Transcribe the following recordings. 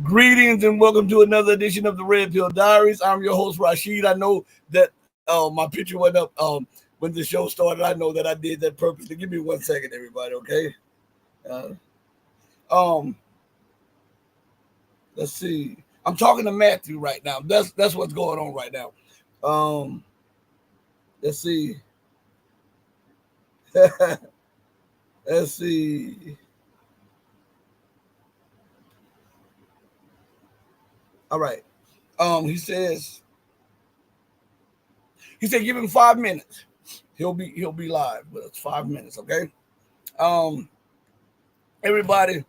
Greetings and welcome to another edition of the Red Pill Diaries. I'm your host Rashid. I know that my picture went up when the show started. I know that I did that purposely. Give me 1 second, everybody. Okay. Let's see. I'm talking to Matthew right now. That's what's going on right now. Let's see. Let's see. All right. He said give him 5 minutes. He'll be live with us. 5 minutes, okay? Everybody,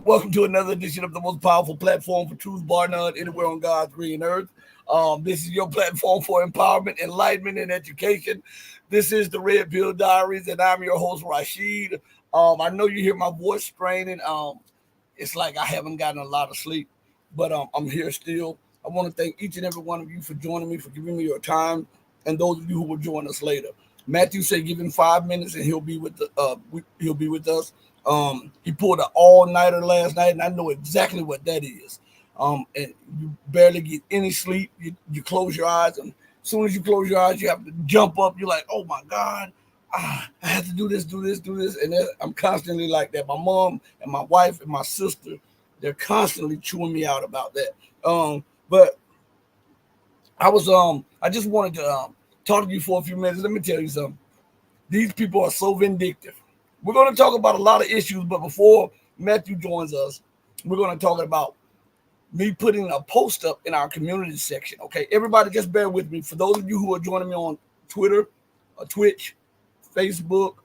welcome to another edition of the most powerful platform for truth, bar none, anywhere on God's green earth. This is your platform for empowerment, enlightenment, and education. This is the Red Pill Diaries, and I'm your host, Rashid. I know you hear my voice straining. It's like I haven't gotten a lot of sleep, but I'm here still. I want to thank each and every one of you for joining me, for giving me your time, and those of you who will join us later. Matthew said, "Give him 5 minutes, and he'll be with us." He pulled an all-nighter last night, and I know exactly what that is. And you barely get any sleep. You close your eyes, and as soon as you close your eyes, you have to jump up. You're like, "Oh my God, I have to do this," and I'm constantly like that. My mom and my wife and my sister, they're constantly chewing me out about that. But I just wanted to talk to you for a few minutes. Let me tell you something. These people are so vindictive. We're going to talk about a lot of issues, but before Matthew joins us, we're going to talk about me putting a post up in our community section. Okay, everybody, just bear with me. For those of you who are joining me on Twitter, Twitch, Facebook,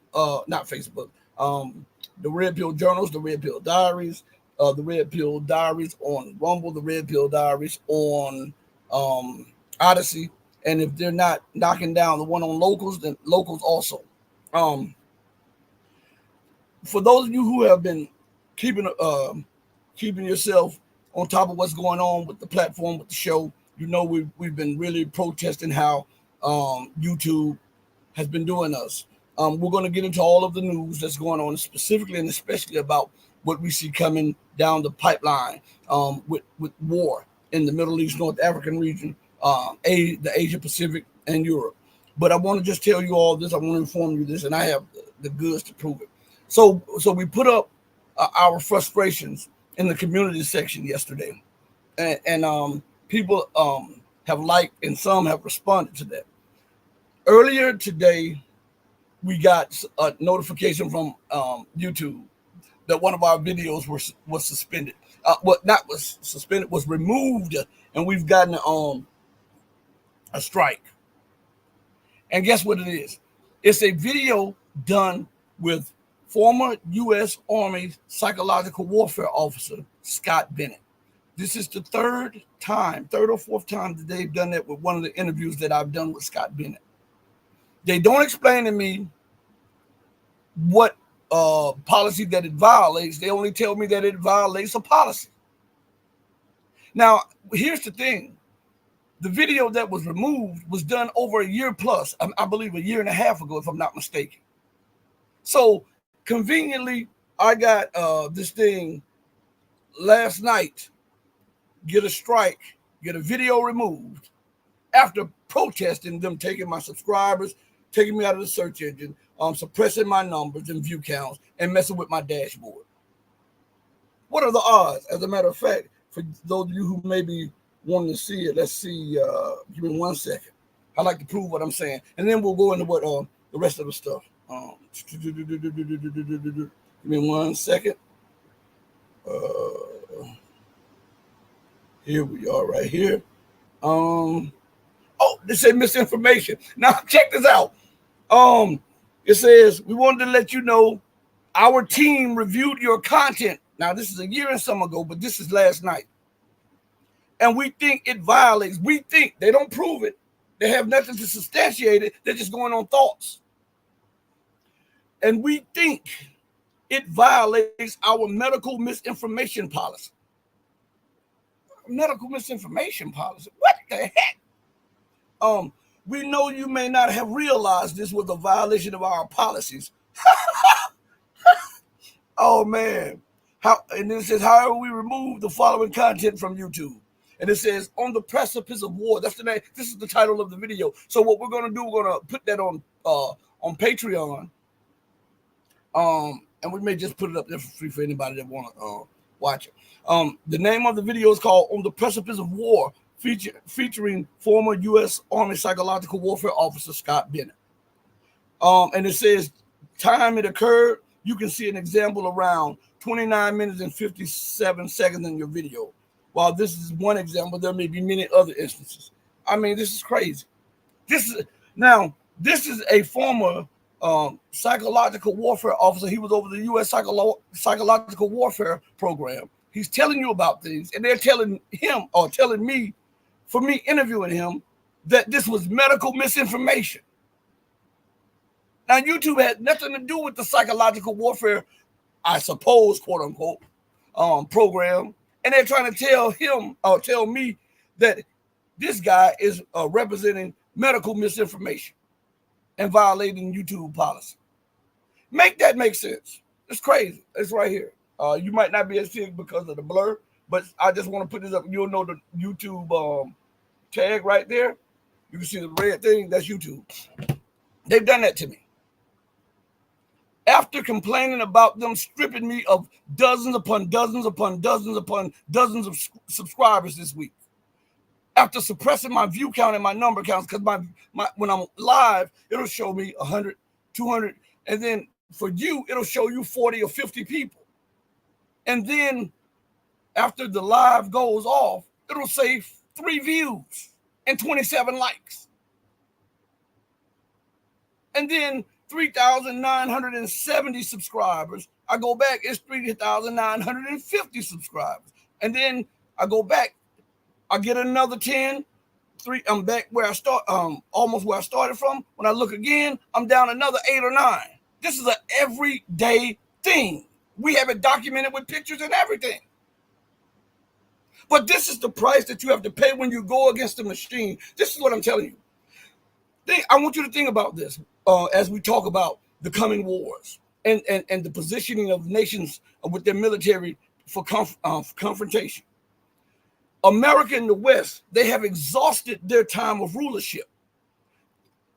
not Facebook, the Red Pill Journals, the Red Pill Diaries, the Red Pill Diaries on Rumble, the Red Pill Diaries on Odyssey, and if they're not knocking down the one on Locals, then Locals also. For those of you who have been keeping yourself on top of what's going on with the platform, with the show, you know we've been really protesting how YouTube has been doing us. We're going to get into all of the news that's going on, specifically and especially about what we see coming down the pipeline with war in the Middle East, North African region, the Asia Pacific, and Europe. But I want to just tell you all this. I want to inform you this, and I have the goods to prove it. So we put up our frustrations in the community section yesterday, and people have liked and some have responded to that. Earlier today, we got a notification from YouTube that one of our videos was suspended. Not was suspended, was removed, and we've gotten a strike. And guess what it is? It's a video done with former U.S. Army psychological warfare officer Scott Bennett. This is the third or fourth time that they've done that with one of the interviews that I've done with Scott Bennett. They don't explain to me what policy that it violates. They only tell me that it violates a policy. Now, here's the thing. The video that was removed was done over a year plus, I believe a year and a half ago, if I'm not mistaken. So conveniently, I got this thing last night, get a strike, get a video removed after protesting them taking my subscribers, taking me out of the search engine, suppressing my numbers and view counts, and messing with my dashboard. What are the odds? As a matter of fact, for those of you who may be wanting to see it, let's see. Give me 1 second. I like to prove what I'm saying, and then we'll go into what the rest of the stuff. Give me 1 second. Here we are, right here. This says misinformation. Now check this out. It says we wanted to let you know our team reviewed your content. Now this is a year and some ago, but this is last night. And we think it violates. We think, they don't prove it. They have nothing to substantiate it. They're just going on thoughts. And we think it violates our medical misinformation policy. Medical misinformation policy? What the heck? We know you may not have realized this was a violation of our policies. Oh, man. And then it says, however, we remove the following content from YouTube. And it says, on the precipice of war. That's the name. This is the title of the video. So what we're going to do, we're going to put that on Patreon. And we may just put it up there for free for anybody that want to watch it. The name of the video is called On the Precipice of War, featuring former U.S. Army Psychological Warfare Officer Scott Bennett. And it says, time it occurred, you can see an example around 29 minutes and 57 seconds in your video. While this is one example, there may be many other instances. I mean, this is crazy. This is a former psychological warfare officer. He was over the U.S. psychological warfare program. He's telling you about things, and they're telling him or telling me, for me interviewing him, that this was medical misinformation. Now, YouTube had nothing to do with the psychological warfare, I suppose, quote unquote, program. And they're trying to tell him or tell me that this guy is representing medical misinformation and violating YouTube policy. Make that make sense. It's crazy. It's right here. You might not be able to see it because of the blur, but I just want to put this up. You'll know the YouTube tag right there. You can see the red thing. That's YouTube. They've done that to me. After complaining about them stripping me of dozens upon dozens upon dozens upon dozens of subscribers this week, after suppressing my view count and my number counts, because my when I'm live, it'll show me 100, 200, and then for you, it'll show you 40 or 50 people. And then after the live goes off, it'll say 3 views and 27 likes. And then 3,970 subscribers. I go back, it's 3,950 subscribers. And then I go back, I get another 10. I'm back where I start, almost where I started from. When I look again, I'm down another 8 or 9. This is an everyday thing. We have it documented with pictures and everything. But this is the price that you have to pay when you go against the machine. This is what I'm telling you. I want you to think about this. As we talk about the coming wars and the positioning of nations with their military for confrontation. America and the West, they have exhausted their time of rulership.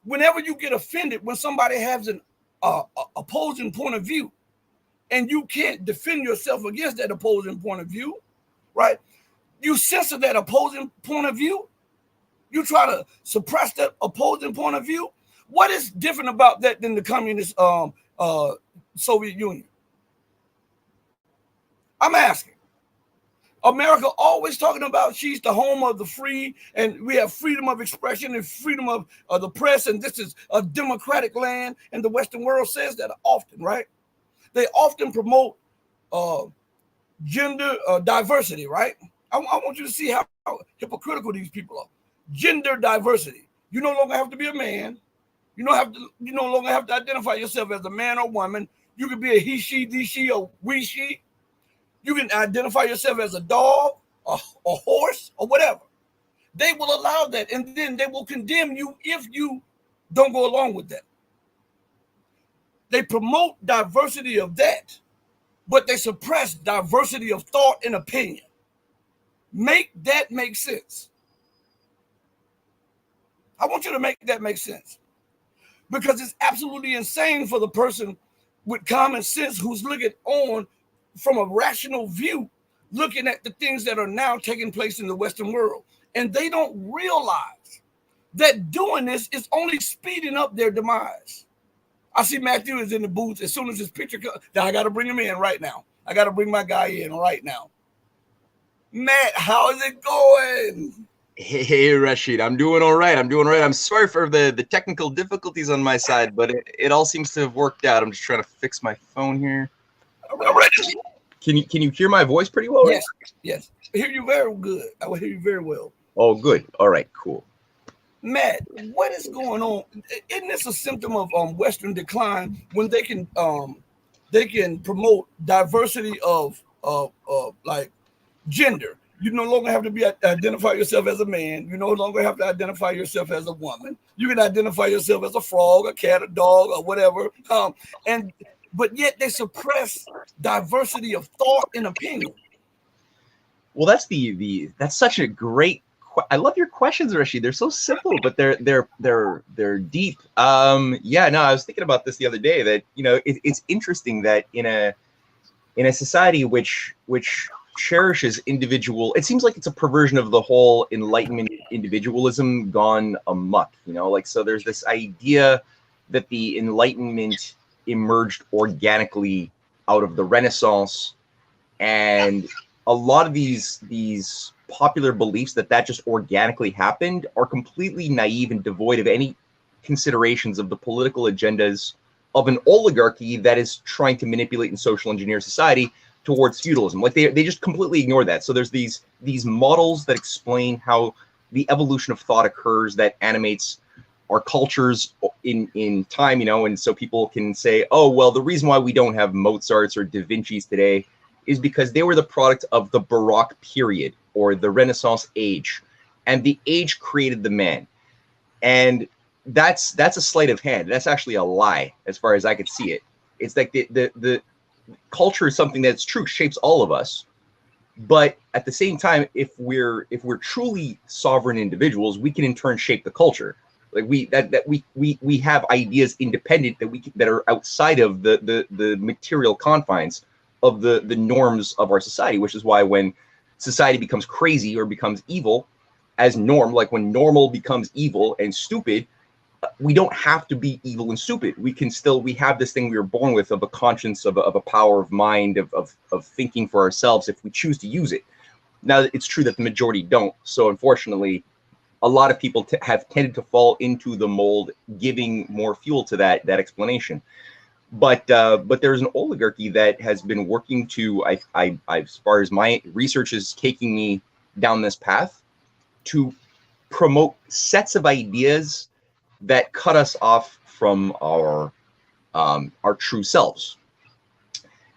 Whenever you get offended when somebody has an opposing point of view and you can't defend yourself against that opposing point of view, right? You censor that opposing point of view. You try to suppress that opposing point of view. What is different about that than the communist Soviet Union? I'm asking. America always talking about she's the home of the free, and we have freedom of expression and freedom of the press, and this is a democratic land, and the Western world says that often, right? They often promote gender diversity, right? I want you to see how hypocritical these people are. Gender diversity. You no longer have to be a man. You no longer have to identify yourself as a man or woman. You can be a he, she, thee, she, or we, she. You can identify yourself as a dog, a horse, or whatever. They will allow that, and then they will condemn you if you don't go along with that. They promote diversity of that, but they suppress diversity of thought and opinion. Make that make sense. I want you to make that make sense. Because it's absolutely insane for the person with common sense who's looking on from a rational view, looking at the things that are now taking place in the Western world. And they don't realize that doing this is only speeding up their demise. I see Matthew is in the booth. As soon as his picture comes, I got to bring him in right now. I got to bring my guy in right now. Matt, how is it going? Hey, Rashid, I'm doing all right. I'm sorry for the technical difficulties on my side, but it all seems to have worked out. I'm just trying to fix my phone here. All right. Can you hear my voice pretty well? Yes, yes. I hear you very good. I will hear you very well. Oh, good. All right, cool. Matt, what is going on? Isn't this a symptom of Western decline when they can promote diversity of like gender? You no longer have to identify yourself as a man. You no longer have to identify yourself as a woman. You can identify yourself as a frog, a cat, a dog, or whatever. And but yet they suppress diversity of thought and opinion. Well, that's that's such a great. I love your questions, Rashid. They're so simple, but they're deep. Yeah, no, I was thinking about this the other day. That it's interesting that in a society which cherishes individual, it seems like it's a perversion of the whole Enlightenment individualism gone amok. So there's this idea that the Enlightenment emerged organically out of the Renaissance, and a lot of these popular beliefs that just organically happened are completely naive and devoid of any considerations of the political agendas of an oligarchy that is trying to manipulate and social engineer society towards feudalism. Like they just completely ignore that. So there's these models that explain how the evolution of thought occurs that animates our cultures in time, and so people can say, oh, well, the reason why we don't have Mozarts or Da Vinci's today is because they were the product of the Baroque period or the Renaissance age, and the age created the man. And that's a sleight of hand. That's actually a lie, as far as I could see it. It's like the culture is something that's true, shapes all of us. But at the same time, if we're truly sovereign individuals, we can in turn shape the culture. Like we have ideas independent that are outside of the material confines of the norms of our society, which is why when society becomes crazy or becomes evil as norm, like when normal becomes evil and stupid, we don't have to be evil and stupid. We have this thing we were born with of a conscience, of a power of mind, of thinking for ourselves if we choose to use it. Now, it's true that the majority don't. So unfortunately, a lot of people have tended to fall into the mold, giving more fuel to that explanation. But there's an oligarchy that has been working to, as far as my research is taking me down this path, to promote sets of ideas that cut us off from our true selves,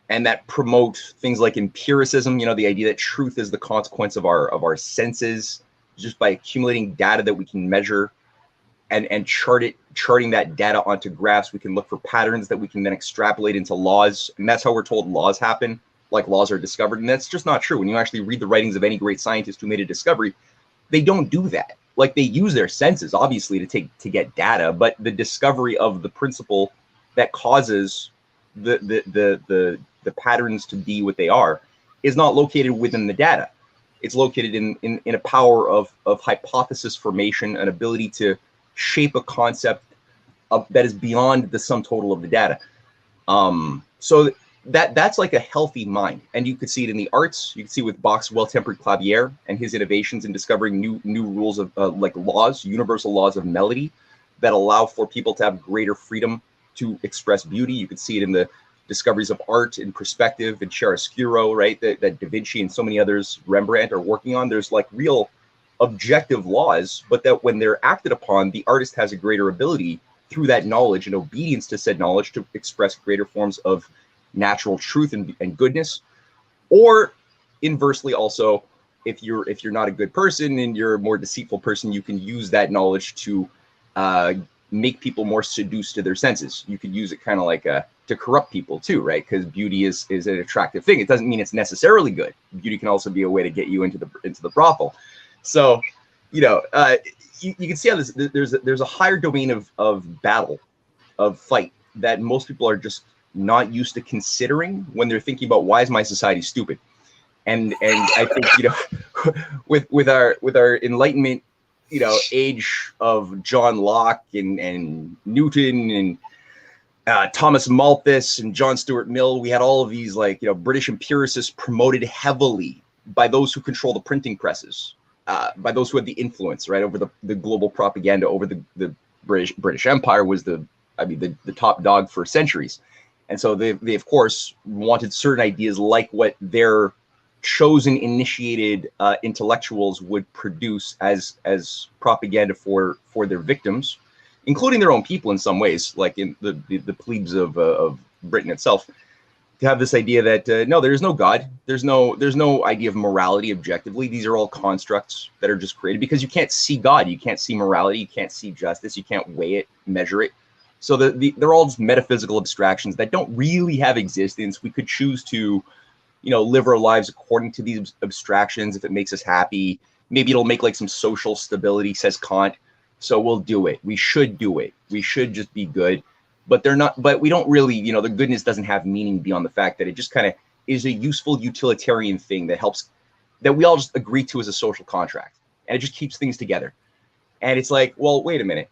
and that promote things like empiricism. The idea that truth is the consequence of our senses, just by accumulating data that we can measure and charting that data onto graphs. We can look for patterns that we can then extrapolate into laws, and that's how we're told laws happen, like laws are discovered. And that's just not true. When you actually read the writings of any great scientist who made a discovery, they don't do that. Like, they use their senses obviously to get data, but the discovery of the principle that causes the patterns to be what they are is not located within the data. It's located in a power of hypothesis formation, an ability to shape a concept that is beyond the sum total of the data. So that's like a healthy mind, and you could see it in the arts. You can see with Bach's Well-Tempered Clavier and his innovations in discovering new rules of like laws, universal laws of melody that allow for people to have greater freedom to express beauty. You could see it in the discoveries of art and perspective and chiaroscuro, right? That Da Vinci and so many others, Rembrandt, are working on. There's like real objective laws, but that when they're acted upon, the artist has a greater ability through that knowledge and obedience to said knowledge to express greater forms of natural truth and goodness. Or inversely, also, if you're not a good person and you're a more deceitful person, you can use that knowledge to make people more seduced to their senses. You could use it kind of like to corrupt people too, right? Because beauty is an attractive thing. It doesn't mean it's necessarily good. Beauty can also be a way to get you into the brothel. So, you can see how there's a higher domain of battle, of fight, that most people are just not used to considering when they're thinking about, why is my society stupid? And I think, with our Enlightenment, age of John Locke and Newton and Thomas Malthus and John Stuart Mill, we had all of these British empiricists promoted heavily by those who control the printing presses, by those who had the influence, right, over the global propaganda over the British Empire was the top dog for centuries. And so they of course wanted certain ideas like what their chosen initiated intellectuals would produce as propaganda for their victims, including their own people in some ways, like in the plebes of Britain itself, to have this idea that no, there is no God, there's no idea of morality objectively. These are all constructs that are just created because you can't see God, you can't see morality, you can't see justice, you can't weigh it, measure it. So they're all just metaphysical abstractions that don't really have existence. We could choose to, live our lives according to these abstractions if it makes us happy. Maybe it'll make like some social stability, says Kant. So we'll do it. We should do it. We should just be good. But they're not, but we don't really, the goodness doesn't have meaning beyond the fact that it just kind of is a useful utilitarian thing that helps, that we all just agree to as a social contract. And it just keeps things together. And it's like, well, wait a minute.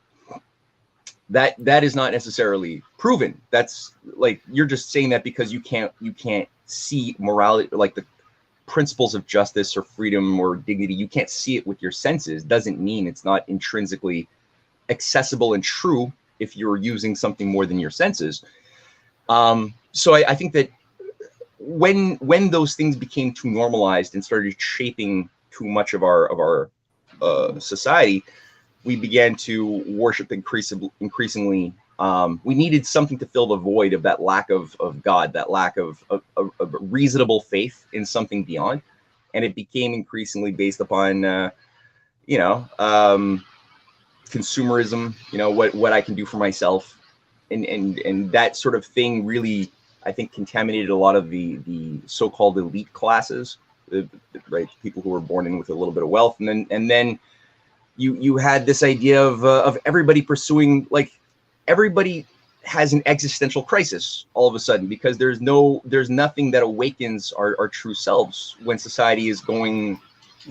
That is not necessarily proven. That's like, you're just saying that because you can't see morality, like the principles of justice or freedom or dignity. You can't see it with your senses. Doesn't mean it's not intrinsically accessible and true if you're using something more than your senses. So I think that when those things became too normalized and started shaping too much of our society, we began to worship increasingly. We needed something to fill the void of that lack of God, that lack of reasonable faith in something beyond, and it became increasingly based upon consumerism, what I can do for myself, and that sort of thing really, I think, contaminated a lot of the so-called elite classes, right? People who were born in with a little bit of wealth, and then you had this idea of everybody pursuing, like, everybody has an existential crisis all of a sudden because there's nothing that awakens our true selves when society is going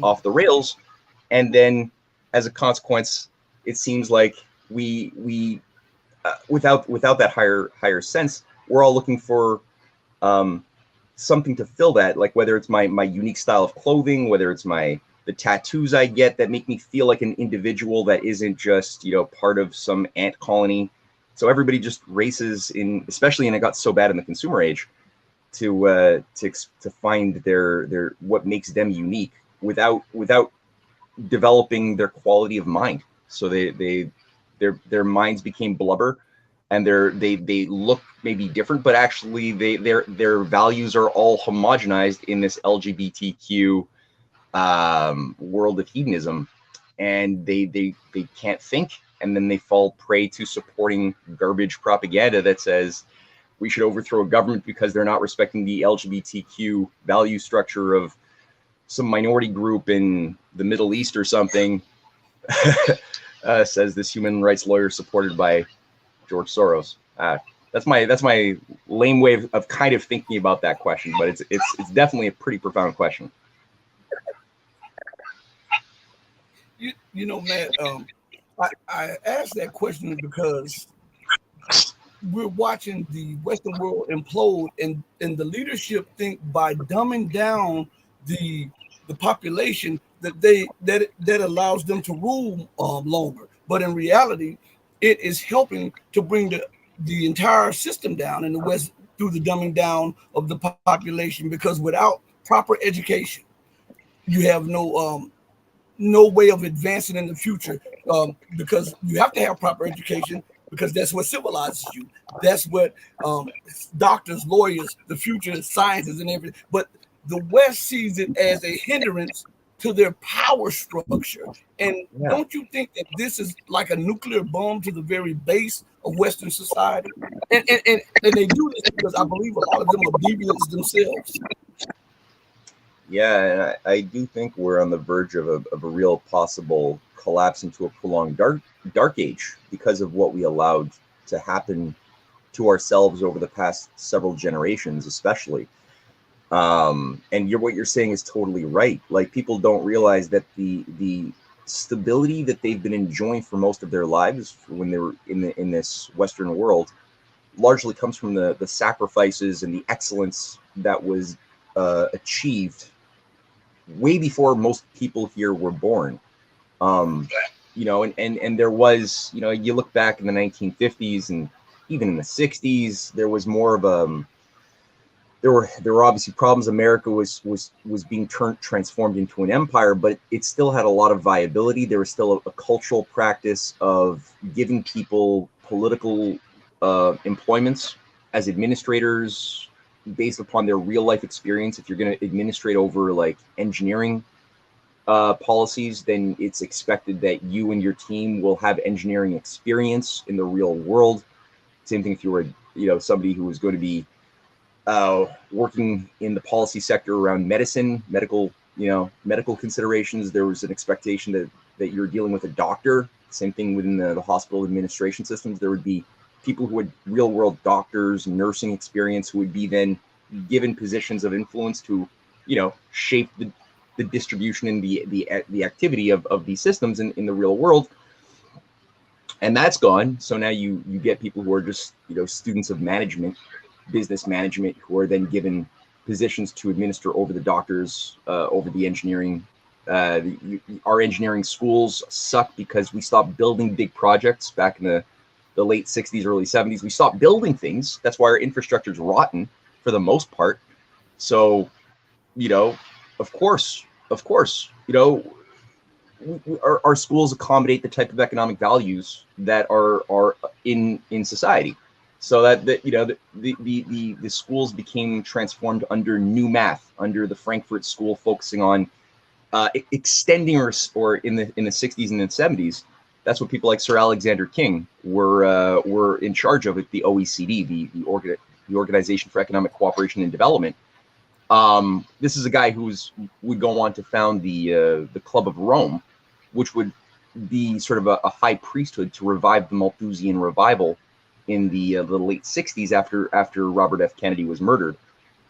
off the rails, and then as a consequence, it seems like we without that higher sense, we're all looking for something to fill that, like whether it's my unique style of clothing, whether it's the tattoos I get that make me feel like an individual that isn't just part of some ant colony. So everybody just races in, especially, and it got so bad in the consumer age, to find their what makes them unique without developing their quality of mind. So their minds became blubber, and they look maybe different, but actually their values are all homogenized in this LGBTQ world of hedonism, and they can't think, and then they fall prey to supporting garbage propaganda that says we should overthrow a government because they're not respecting the LGBTQ value structure of some minority group in the Middle East or something. Says this human rights lawyer supported by George Soros. That's my lame way of kind of thinking about that question, but it's definitely a pretty profound question. Matt, I asked that question because we're watching the Western world implode, and the leadership think by dumbing down the population that allows them to rule longer. But in reality, it is helping to bring the entire system down in the West through the dumbing down of the population, because without proper education, you have no way of advancing in the future, because you have to have proper education, because that's what civilizes you. That's what doctors, lawyers, the future, scientists, and everything. But the West sees it as a hindrance to their power structure. And don't you think that this is like a nuclear bomb to the very base of Western society? And they do this because I believe a lot of them are deviants themselves. Yeah, and I do think we're on the verge of a real possible collapse into a prolonged dark age because of what we allowed to happen to ourselves over the past several generations, especially. And what you're saying is totally right. Like, people don't realize that the stability that they've been enjoying for most of their lives when they were in this Western world largely comes from the sacrifices and the excellence that was achieved way before most people here were born. And there was, you look back in the 1950s and even in the 60s, there was more of there were obviously problems. America was being transformed into an empire, but it still had a lot of viability. There was still a cultural practice of giving people political employments as administrators based upon their real life experience. If you're going to administrate over like engineering policies, then it's expected that you and your team will have engineering experience in the real world. Same thing if you were, somebody who was going to be working in the policy sector around medical considerations. There was an expectation that you're dealing with a doctor. Same thing within the hospital administration systems. There would be people who had real world doctors, nursing experience, who would be then given positions of influence to, shape the distribution and the activity of these systems in the real world. And that's gone. So now you get people who are just, students of management, business management, who are then given positions to administer over the doctors, over the engineering. Our engineering schools suck because we stopped building big projects back in the late 60s, early 70s. We stopped building things. That's why our infrastructure is rotten for the most part. So, of course, our schools accommodate the type of economic values that are in society. So that the schools became transformed under new math, under the Frankfurt School, focusing on extending or in the 60s and the 70s. That's what people like Sir Alexander King were in charge of at the OECD, the Organization for Economic Cooperation and Development. This is a guy who would go on to found the Club of Rome, which would be sort of a high priesthood to revive the Malthusian revival in the late 60s after Robert F. Kennedy was murdered.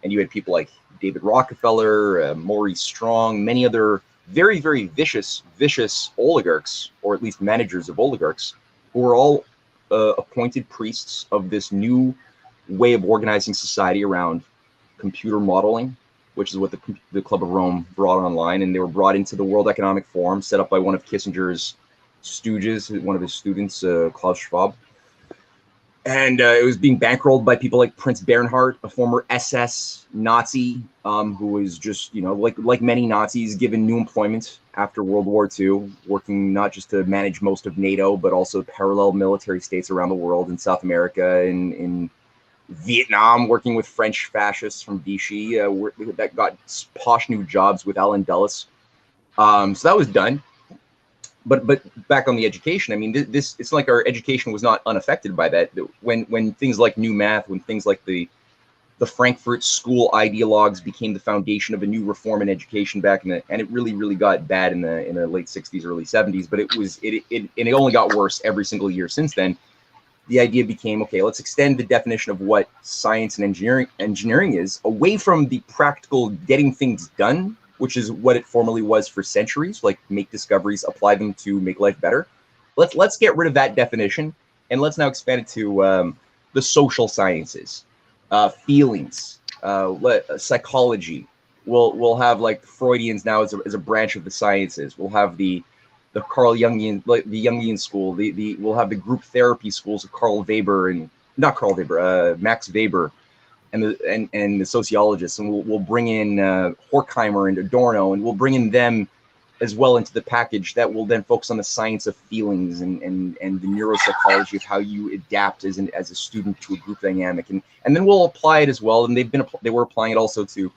And you had people like David Rockefeller, Maurice Strong, many other very, very vicious oligarchs, or at least managers of oligarchs, who were all appointed priests of this new way of organizing society around computer modeling, which is what the Club of Rome brought online. And they were brought into the World Economic Forum, set up by one of Kissinger's stooges, one of his students, Klaus Schwab. And it was being bankrolled by people like Prince Bernhard, a former SS Nazi, who was just, like many Nazis, given new employment after World War II, working not just to manage most of NATO, but also parallel military states around the world, in South America, in Vietnam, working with French fascists from Vichy, that got posh new jobs with Allen Dulles. So that was done. But back on the education, I mean, it's like our education was not unaffected by that. When things like new math, when things like the Frankfurt School ideologues became the foundation of a new reform in education back and it really got bad in the late 60s, early 70s. But it only got worse every single year since then. The idea became, okay, let's extend the definition of what science and engineering is away from the practical getting things done, which is what it formerly was for centuries, like make discoveries, apply them to make life better. Let's get rid of that definition, and let's now expand it to the social sciences, feelings, psychology. We'll have like Freudians now as a branch of the sciences. We'll have the Carl Jungian, the Jungian school. We'll have the group therapy schools of Max Weber, and the sociologists, and we'll bring in Horkheimer and Adorno, and we'll bring in them as well into the package that will then focus on the science of feelings and the neuropsychology of how you adapt as a student to a group dynamic, and then we'll apply it as well. And they were applying it also to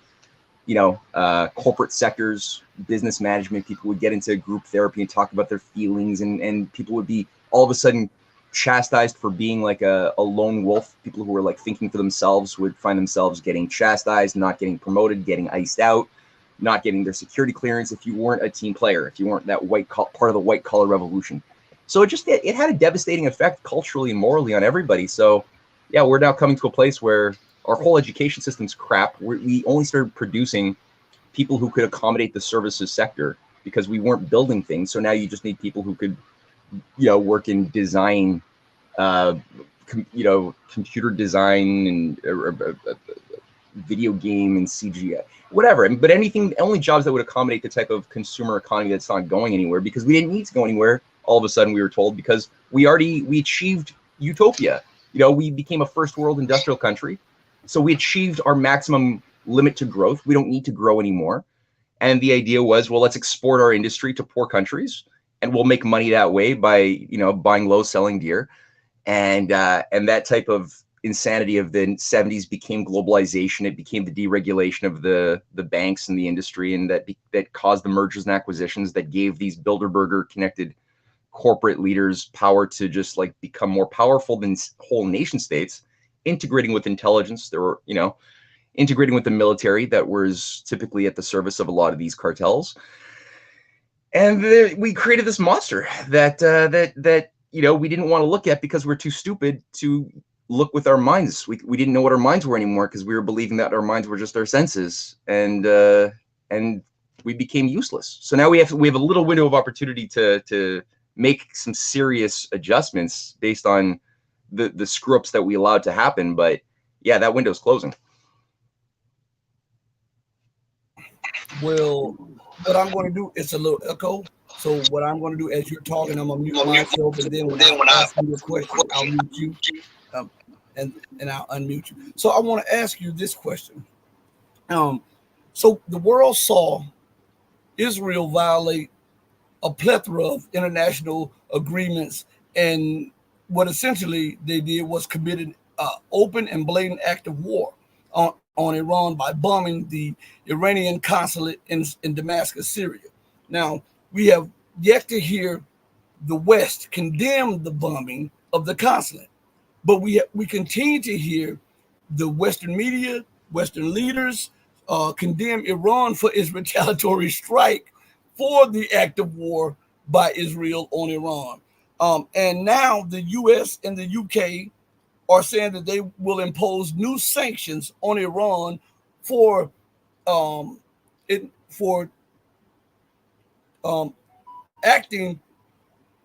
corporate sectors, business management. People would get into group therapy and talk about their feelings, and people would be all of a sudden chastised for being like a lone wolf. People who were like thinking for themselves would find themselves getting chastised, not getting promoted, getting iced out, not getting their security clearance if you weren't a team player, if you weren't that part of the white collar revolution. So it had a devastating effect culturally and morally on everybody. So yeah, we're now coming to a place where our whole education system's crap. We only started producing people who could accommodate the services sector because we weren't building things. So now you just need people who could work in design, computer design and video game and CGI, whatever. But only jobs that would accommodate the type of consumer economy that's not going anywhere, because we didn't need to go anywhere. All of a sudden we were told, because we achieved utopia. We became a first world industrial country. So we achieved our maximum limit to growth. We don't need to grow anymore. And the idea was, well, let's export our industry to poor countries, and we'll make money that way by, buying low, selling dear. And that type of insanity of the 70s became globalization. It became the deregulation of the banks and the industry, and that caused the mergers and acquisitions that gave these Bilderberger connected corporate leaders power to just like become more powerful than whole nation states, integrating with intelligence. There were, integrating with the military that was typically at the service of a lot of these cartels. And we created this monster that we didn't want to look at because we're too stupid to look with our minds. We didn't know what our minds were anymore because we were believing that our minds were just our senses, and we became useless. So now we have a little window of opportunity to make some serious adjustments based on the screw ups that we allowed to happen. But yeah, that window's closing. Well, what I'm going to do is a little echo. So what I'm going to do as you're talking, I'm going to mute myself, and then when I ask you a question, I'll mute you, and I'll unmute you. So I want to ask you this question. So the world saw Israel violate a plethora of international agreements, and what essentially they did was committed open and blatant act of war on Iran by bombing the Iranian consulate in Damascus, Syria. Now, we have yet to hear the West condemn the bombing of the consulate, but we continue to hear the Western media, Western leaders condemn Iran for its retaliatory strike for the act of war by Israel on Iran. And now the US and the UK are saying that they will impose new sanctions on Iran for acting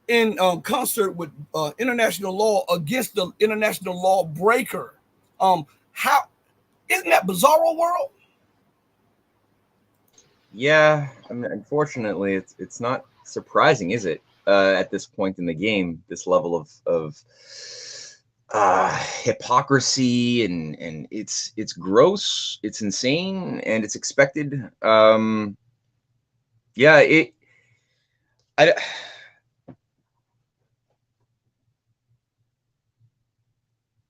in concert with international law against the international law breaker. How isn't that bizarro world? Yeah, I mean, unfortunately, it's not surprising, is it? At this point in the game, this level of hypocrisy and it's gross, it's insane, and it's expected. Yeah,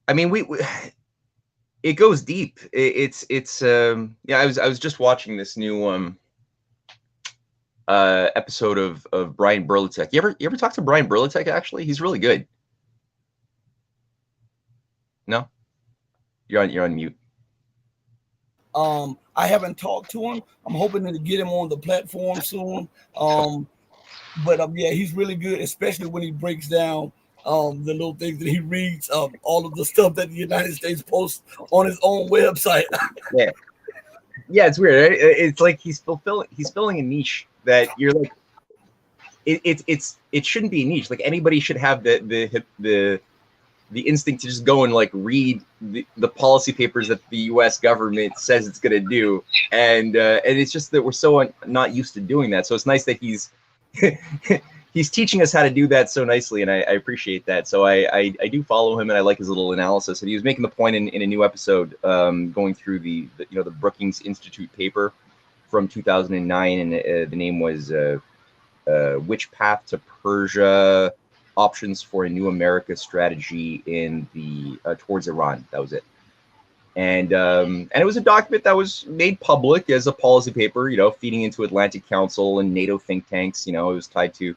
I mean, it goes deep. Yeah, I was just watching this new episode of Brian Burlitek. You ever talk to Brian Burlitek? Actually, he's really good. No, you're on mute. I haven't talked to him. I'm hoping to get him on the platform soon. But yeah, he's really good, especially when he breaks down the little things that he reads, all of the stuff that the United States posts on his own website. Yeah, it's weird. Right? It's like he's filling a niche that you're like, it shouldn't be a niche. Like anybody should have the instinct to just go and like read the policy papers that the U.S. government says it's going to do, and it's just that we're so not used to doing that. So it's nice that he's he's teaching us how to do that so nicely, and I appreciate that. So I do follow him, and I like his little analysis. And he was making the point in a new episode, going through the Brookings Institute paper from 2009, and the name was "Which Path to Persia: Options for a New America Strategy in the Towards Iran." That was it. And it was a document that was made public as a policy paper, feeding into Atlantic Council and NATO think tanks. It was tied to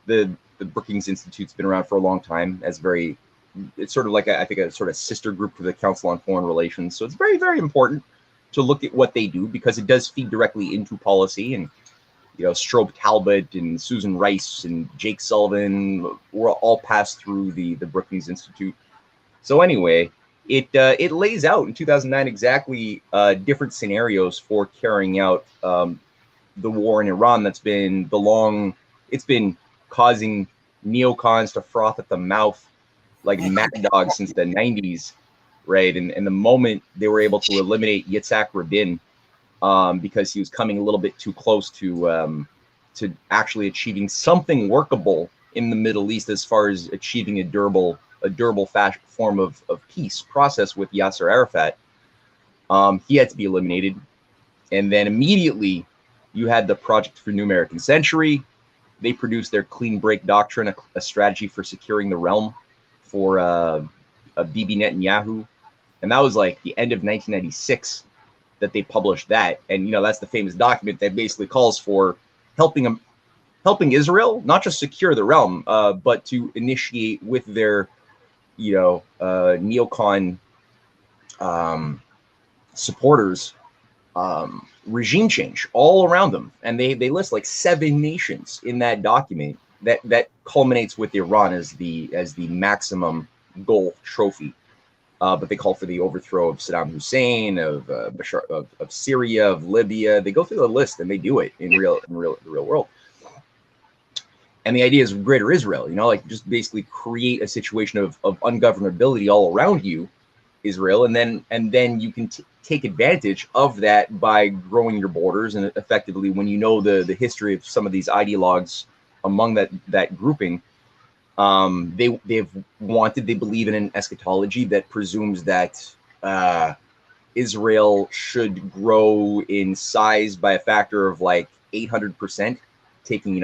the Brookings Institute's been around for a long time it's sort of like I think a sort of sister group for the Council on Foreign Relations. So it's very, very important to look at what they do because it does feed directly into policy. And Strobe Talbot and Susan Rice and Jake Sullivan were all passed through the Brookings Institute. So anyway, it lays out in 2009 exactly different scenarios for carrying out the war in Iran that's been it's been causing neocons to froth at the mouth like mad dogs since the 90s, right? And the moment they were able to eliminate Yitzhak Rabin because he was coming a little bit too close to actually achieving something workable in the Middle East as far as achieving a durable form of peace process with Yasser Arafat, he had to be eliminated. And then immediately you had the Project for New American Century. They produced their clean break doctrine, a strategy for securing the realm for Bibi Netanyahu. And that was like the end of 1996 that they published that. And, that's the famous document that basically calls for helping helping Israel not just secure the realm, but to initiate with their, neocon supporters regime change all around them. And they list like 7 nations in that document that culminates with Iran as the maximum goal trophy. But they call for the overthrow of Saddam Hussein, of Bashar, of Syria, of Libya. They go through the list and they do it in the real world. And the idea is greater Israel, like just basically create a situation of ungovernability all around you, Israel, and then you can take advantage of that by growing your borders. And effectively, when you know the history of some of these ideologues among that grouping, they believe in an eschatology that presumes that Israel should grow in size by a factor of like 800%, taking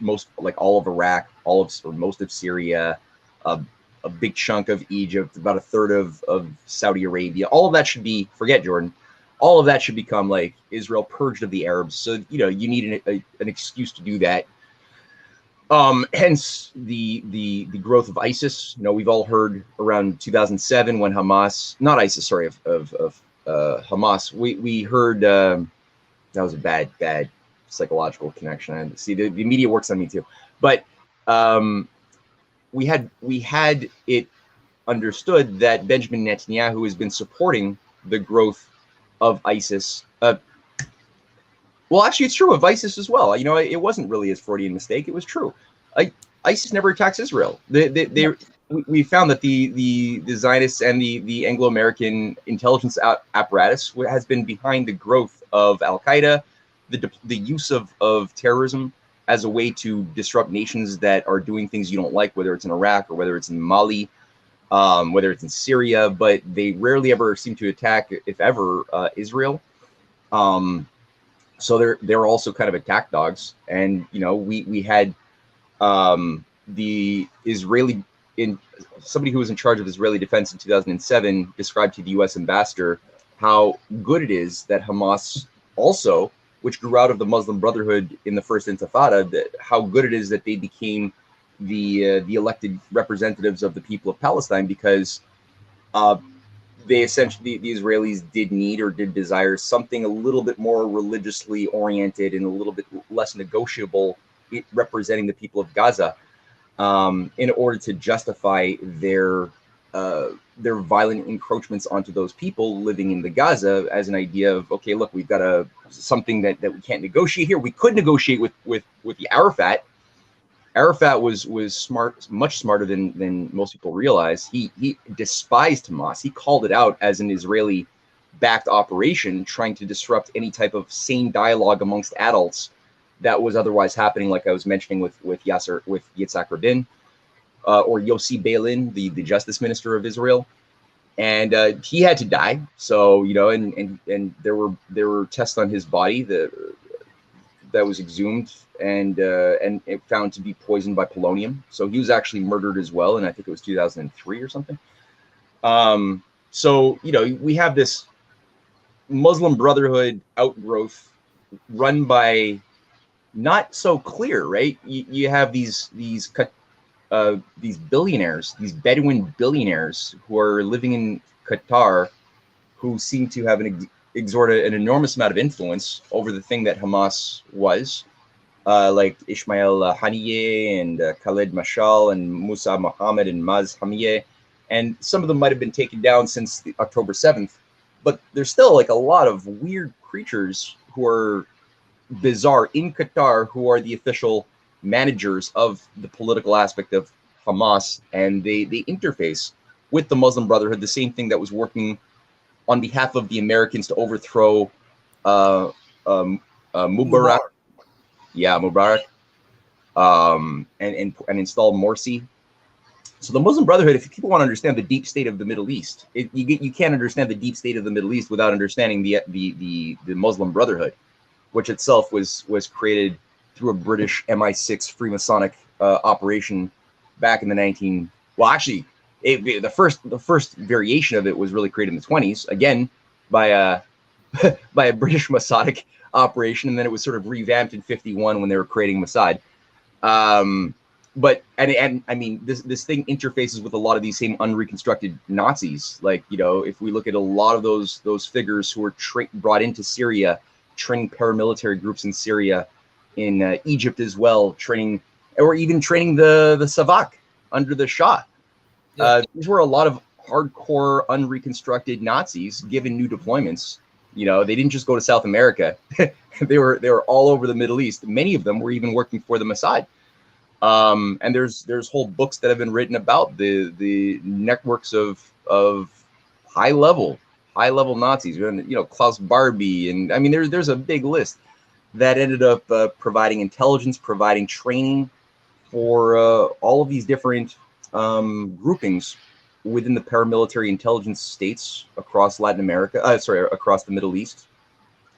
most like all of Iraq, most of Syria, a big chunk of Egypt, about a third of Saudi Arabia. All of that should be, forget Jordan, all of that should become like Israel purged of the Arabs. So you need an excuse to do that. Hence the growth of ISIS. We've all heard around 2007 when Hamas, not ISIS, sorry, of Hamas. We heard that was a bad psychological connection. And see, the media works on me too, but we had it understood that Benjamin Netanyahu has been supporting the growth of ISIS. Well, actually, it's true of ISIS as well. It wasn't really a Freudian mistake. It was true. ISIS never attacks Israel. We found that the Zionists and the Anglo-American intelligence apparatus has been behind the growth of Al-Qaeda, the use of terrorism as a way to disrupt nations that are doing things you don't like, whether it's in Iraq or whether it's in Mali, whether it's in Syria, but they rarely ever seem to attack, if ever, Israel. So they're also kind of attack dogs. And, we had the Israeli, somebody who was in charge of Israeli defense in 2007 described to the US ambassador how good it is that Hamas also, which grew out of the Muslim Brotherhood in the first Intifada, how good it is that they became the elected representatives of the people of Palestine, because they essentially, the Israelis did need or did desire something a little bit more religiously oriented and a little bit less negotiable, representing the people of Gaza, in order to justify their violent encroachments onto those people living in the Gaza, as an idea of, okay, look, we've got something that we can't negotiate here. We could negotiate with the Arafat. Arafat was smart, much smarter than most people realize. He despised Hamas. He called it out as an Israeli-backed operation trying to disrupt any type of sane dialogue amongst adults that was otherwise happening, like I was mentioning with Yitzhak Rabin, or Yossi Beilin, the justice minister of Israel. And he had to die. So, and there were tests on his body that was exhumed and it found to be poisoned by polonium. So he was actually murdered as well. And I think it was 2003 or something. So, we have this Muslim Brotherhood outgrowth run by not so clear, right? You have these billionaires, these Bedouin billionaires who are living in Qatar, who seem to have exerted an enormous amount of influence over the thing that Hamas was, like Ismail Haniyeh and Khaled Mashal and Musa Mohammed and Maz Hamiyeh. And some of them might have been taken down since October 7th, but there's still like a lot of weird creatures who are bizarre in Qatar, who are the official managers of the political aspect of Hamas, and they interface with the Muslim Brotherhood, the same thing that was working on behalf of the Americans to overthrow Mubarak. Yeah, Mubarak, and install Morsi. So the Muslim Brotherhood, if people want to understand the deep state of the Middle East, you can't understand the deep state of the Middle East without understanding the Muslim Brotherhood, which itself was created through a British MI6 Freemasonic operation back in the the first variation of it was really created in the 20s, again by a British Masonic operation, and then it was sort of revamped in 51 when they were creating Mossad. But I mean, this thing interfaces with a lot of these same unreconstructed Nazis. Like, you know, if we look at a lot of those figures who were brought into Syria, training paramilitary groups in Syria, in Egypt as well, training the Savak under the Shah. Yeah. These were a lot of hardcore unreconstructed Nazis given new deployments. You know, they didn't just go to South America. they were all over the Middle East. Many of them were even working for the Mossad. And there's whole books that have been written about the networks of high level Nazis. You know, Klaus Barbie, and I mean there's a big list that ended up providing intelligence, providing training for all of these different groupings within the paramilitary intelligence states across Latin America, across the Middle East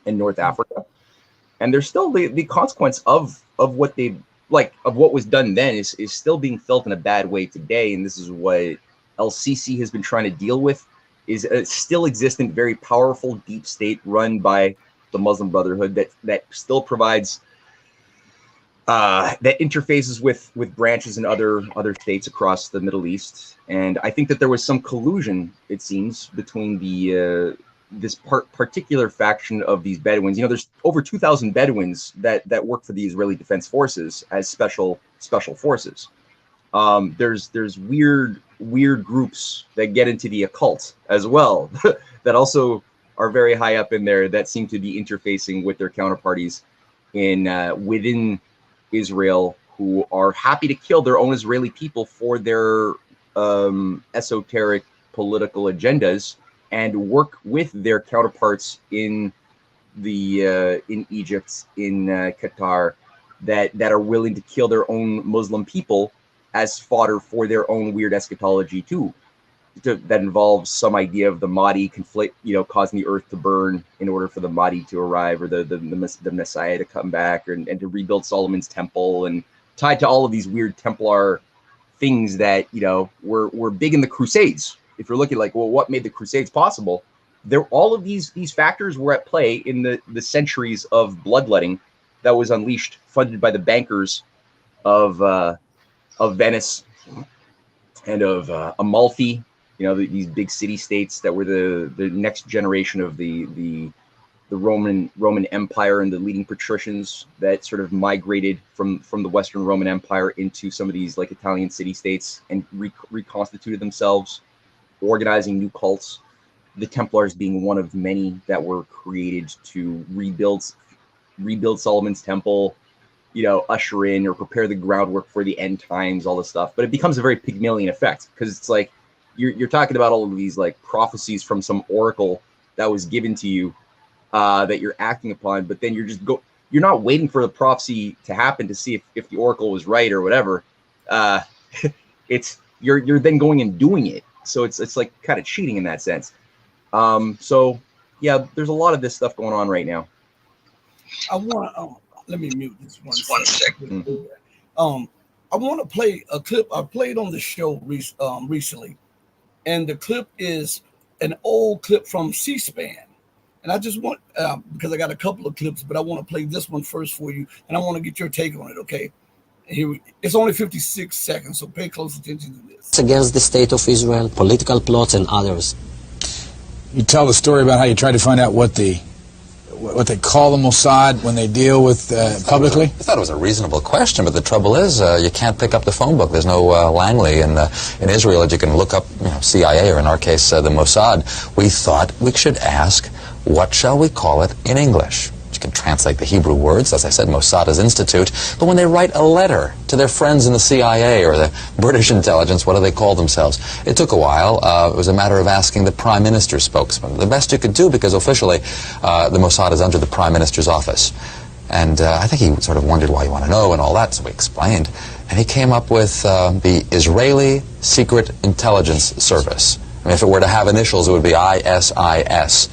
and North Africa. And there's still the consequence of what they of what was done then is still being felt in a bad way today. And this is what El-Sisi has been trying to deal with, is a still existent, very powerful deep state run by the Muslim Brotherhood that still provides that interfaces with branches in other states across the Middle East. And I think that there was some collusion, it seems, between this particular faction of these Bedouins. You know, there's over 2,000 Bedouins that work for the Israeli Defense Forces as special forces. There's weird groups that get into the occult as well that also are very high up in there, that seem to be interfacing with their counterparties within Israel, who are happy to kill their own Israeli people for their esoteric political agendas, and work with their counterparts in Egypt, in Qatar, that are willing to kill their own Muslim people as fodder for their own weird eschatology too. That involves some idea of the Mahdi conflict, you know, causing the earth to burn in order for the Mahdi to arrive, or the Messiah to come back, and to rebuild Solomon's temple, and tied to all of these weird Templar things that, you know, were big in the Crusades. If you're looking like, well, what made the Crusades possible? All of these factors were at play in the centuries of bloodletting that was unleashed, funded by the bankers of Venice and of Amalfi. You know, these big city states that were the next generation of the Roman Empire, and the leading patricians that sort of migrated from the Western Roman Empire into some of these like Italian city states and reconstituted themselves, organizing new cults. The Templars being one of many that were created to rebuild Solomon's temple, you know, usher in or prepare the groundwork for the end times, all this stuff. But it becomes a very Pygmalion effect, because it's like you're talking about all of these like prophecies from some oracle that was given to you, that you're acting upon, but then you're not waiting for the prophecy to happen to see if the oracle was right or whatever. You're then going and doing it. So it's like kind of cheating in that sense. So yeah, there's a lot of this stuff going on right now. I want to let me mute this one second. Mm-hmm. I want to play a clip I played on the show recently, and the clip is an old clip from C-SPAN. And I just want, because I got a couple of clips, but I want to play this one first for you, and I want to get your take on it, okay? It's only 56 seconds, so pay close attention to this. Against the state of Israel, political plots, and others. You tell the story about how you tried to find out what they call the Mossad when they deal with publicly? I thought it was a reasonable question, but the trouble is you can't pick up the phone book. There's no Langley in Israel that you can look up, you know, CIA, or in our case the Mossad. We thought we should ask, what shall we call it in English? You can translate the Hebrew words, as I said, Mossad is institute, but when they write a letter to their friends in the CIA or the British intelligence, what do they call themselves? It took a while. It was a matter of asking the Prime Minister's spokesman. The best you could do, because officially the Mossad is under the Prime Minister's office. And I think he sort of wondered why you want to know and all that, so we explained. And he came up with the Israeli Secret Intelligence Service. I mean, if it were to have initials, it would be ISIS.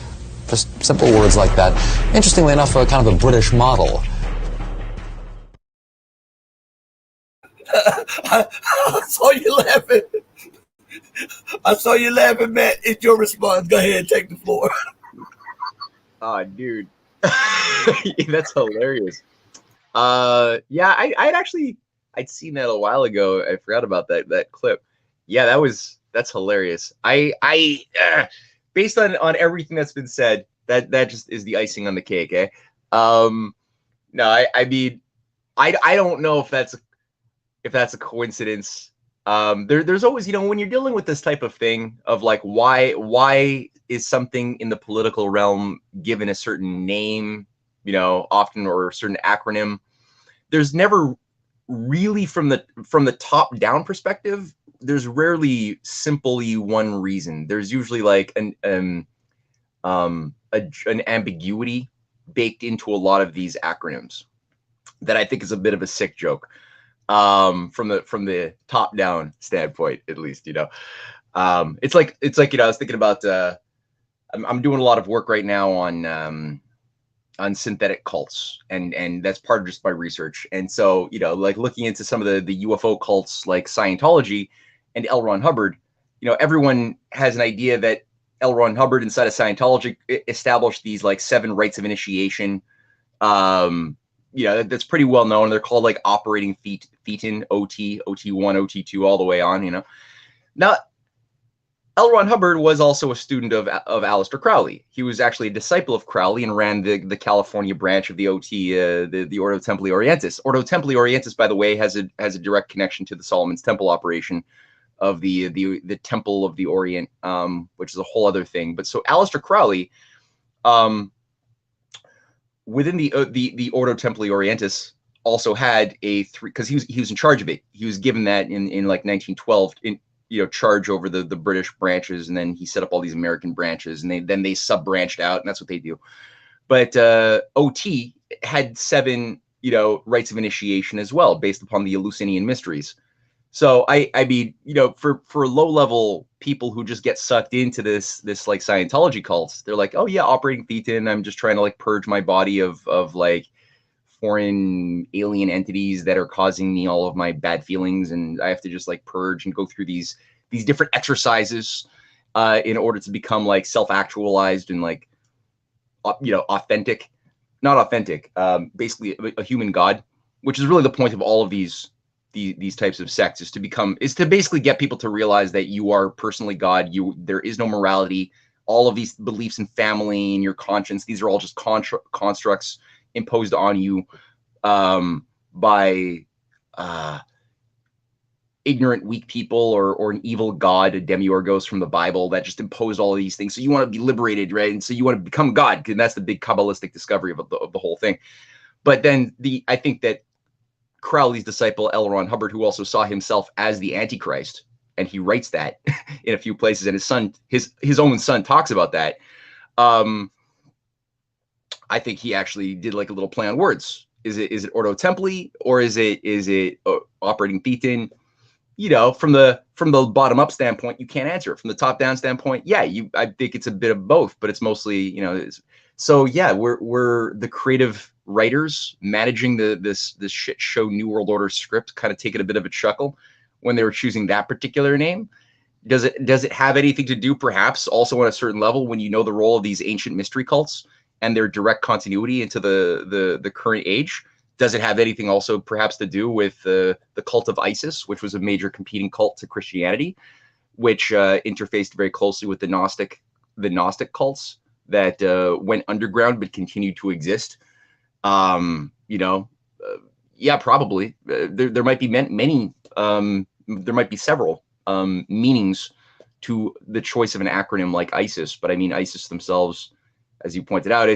Just simple words like that. Interestingly enough, kind of a British model. I saw you laughing. Matt. It's your response. Go ahead, take the floor. Oh, dude. That's hilarious. Yeah, I I'd seen that a while ago. I forgot about that clip. Yeah, that's hilarious. Based on everything that's been said, that just is the icing on the cake, eh? No, I mean, I don't know if that's a coincidence. There's always, when you're dealing with this type of thing of like, why is something in the political realm given a certain name, often, or a certain acronym? There's never really, from the top down perspective, there's rarely simply one reason. There's usually like an ambiguity baked into a lot of these acronyms that I think is a bit of a sick joke, from the top down standpoint, at least. It's like I was thinking about, I'm doing a lot of work right now on synthetic cults, and that's part of just my research. And so, like looking into some of the UFO cults like Scientology and L. Ron Hubbard, everyone has an idea that L. Ron Hubbard inside of Scientology established these like 7 rites of initiation. That's pretty well known. They're called like operating thetan, OT, OT1, OT2, all the way on. Now, L. Ron Hubbard was also a student of Aleister Crowley. He was actually a disciple of Crowley and ran the California branch of the OT, the Ordo Templi Orientis. Ordo Templi Orientis, by the way, has a direct connection to the Solomon's Temple operation of the Temple of the Orient, which is a whole other thing. But so Aleister Crowley, within the Ordo Templi Orientis, also had because he was in charge of it. He was given that in like 1912 charge over the British branches, and then he set up all these American branches, and then they sub-branched out, and that's what they do. But OT had 7 rites of initiation as well, based upon the Eleusinian mysteries. So I mean, for low-level people who just get sucked into this like Scientology cults, they're like, oh yeah, operating thetan, I'm just trying to like purge my body of like foreign alien entities that are causing me all of my bad feelings, and I have to just like purge and go through these different exercises in order to become like self-actualized and like authentic, not authentic, basically a human god, which is really the point of all of these types of sects, is to basically get people to realize that you are personally God. There is no morality. All of these beliefs in family and your conscience, these are all just constructs imposed on you by ignorant, weak people, or an evil god, a demiurgos from the Bible that just imposed all of these things. So you want to be liberated, right? And so you want to become God, and that's the big Kabbalistic discovery of the whole thing. But then I think that Crowley's disciple L. Ron Hubbard, who also saw himself as the Antichrist, and he writes that in a few places, and his own son talks about that. I think he actually did like a little play on words. Is it Ordo Templi, or is it operating thetan? From the bottom up standpoint, you can't answer it. From the top down standpoint, yeah, I think it's a bit of both, but it's mostly so yeah, we're the creative writers managing this shit show New World Order script, kind of taking a bit of a chuckle when they were choosing that particular name. Does it have anything to do, perhaps, also on a certain level, when the role of these ancient mystery cults and their direct continuity into the current age? Does it have anything also perhaps to do with the cult of Isis, which was a major competing cult to Christianity, which interfaced very closely with the Gnostic cults that went underground but continued to exist? Yeah, probably. There might be many. There might be several meanings to the choice of an acronym like ISIS, but I mean, ISIS themselves, as you pointed out,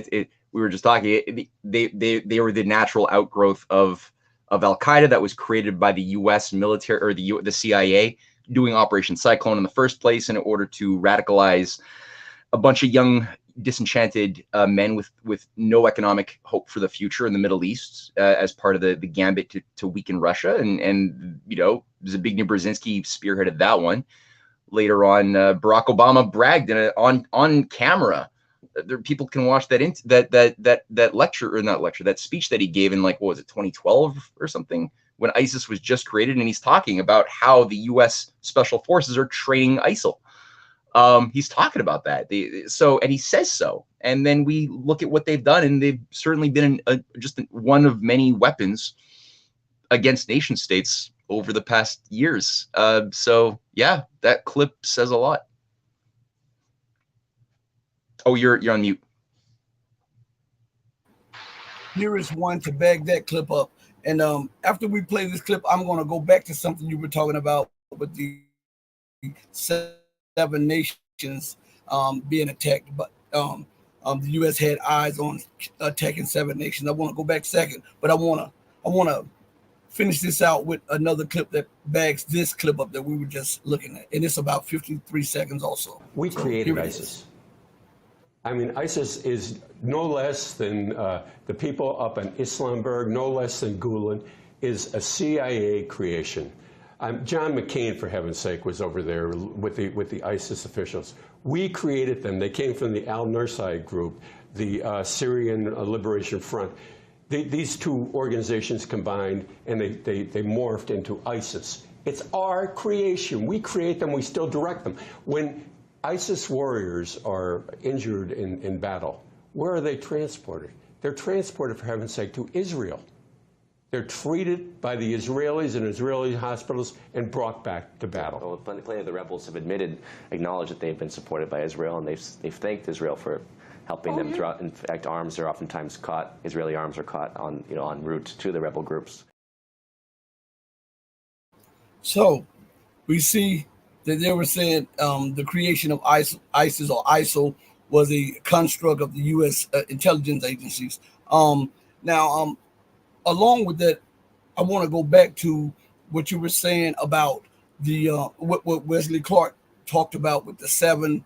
we were just talking. They were the natural outgrowth of Al Qaeda that was created by the U.S. military, or the CIA, doing Operation Cyclone in the first place in order to radicalize a bunch of young, disenchanted men with no economic hope for the future in the Middle East, as part of the gambit to weaken Russia. And Zbigniew Brzezinski spearheaded that one. Later on, Barack Obama bragged on camera. People can watch that lecture, or not lecture, that speech that he gave in, like, what was it, 2012 or something, when ISIS was just created, and he's talking about how the U.S. Special Forces are training ISIL. He's talking about that. And he says so. And then we look at what they've done, and they've certainly been just one of many weapons against nation states over the past years. So yeah, that clip says a lot. Oh, you're on mute. Here is one to back that clip up. And after we play this clip, I'm going to go back to something you were talking about with the 7 nations being attacked. But the U.S. had eyes on attacking 7 nations. I want to go back second, but I want to finish this out with another clip that backs this clip up that we were just looking at, and it's about 53 seconds also. We created ISIS. I mean, ISIS is no less than the people up in Islamberg, no less than Gulen, is a CIA creation. John McCain, for heaven's sake, was over there with the ISIS officials. We created them. They came from the Al-Nusra group, the Syrian Liberation Front. These two organizations combined, and they morphed into ISIS. It's our creation. We create them. We still direct them. When ISIS warriors are injured in battle, where are they transported? They're transported, for heaven's sake, to Israel. They're treated by the Israelis in Israeli hospitals and brought back to battle. Well, plenty of the rebels have acknowledged that they've been supported by Israel, and they've thanked Israel for helping them throughout. In fact, arms are oftentimes caught. Israeli arms are caught on en route to the rebel groups. So we see that they were saying the creation of ISIS or ISIL was a construct of the U.S. Intelligence agencies. Now, along with that, I want to go back to what you were saying about the what Wesley Clark talked about with the 7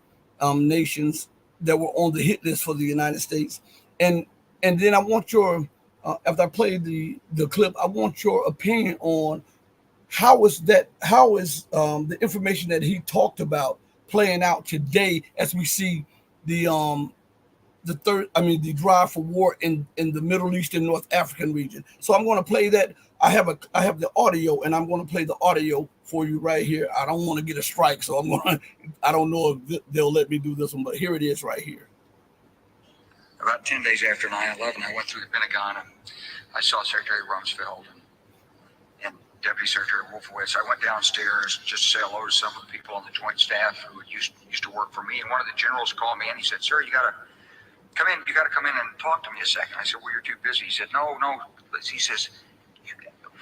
nations that were on the hit list for the United States, and then I want your after I play the clip, I want your opinion on how is the information that he talked about playing out today as we see the drive for war in the Middle East and North African region. So I'm going to play that. I have the audio, and I'm going to play the audio for you right here. I don't want to get a strike, so I don't know if they'll let me do this one, but here it is right here. About 10 days after 9/11, I went through the Pentagon and I saw Secretary Rumsfeld and Deputy Secretary Wolfowitz. I went downstairs just to say hello to some of the people on the Joint Staff who used to work for me, and one of the generals called me and he said, "Sir, you got to come in. You got to come in and talk to me a second." I said, "Well, you're too busy." He said, No. He says,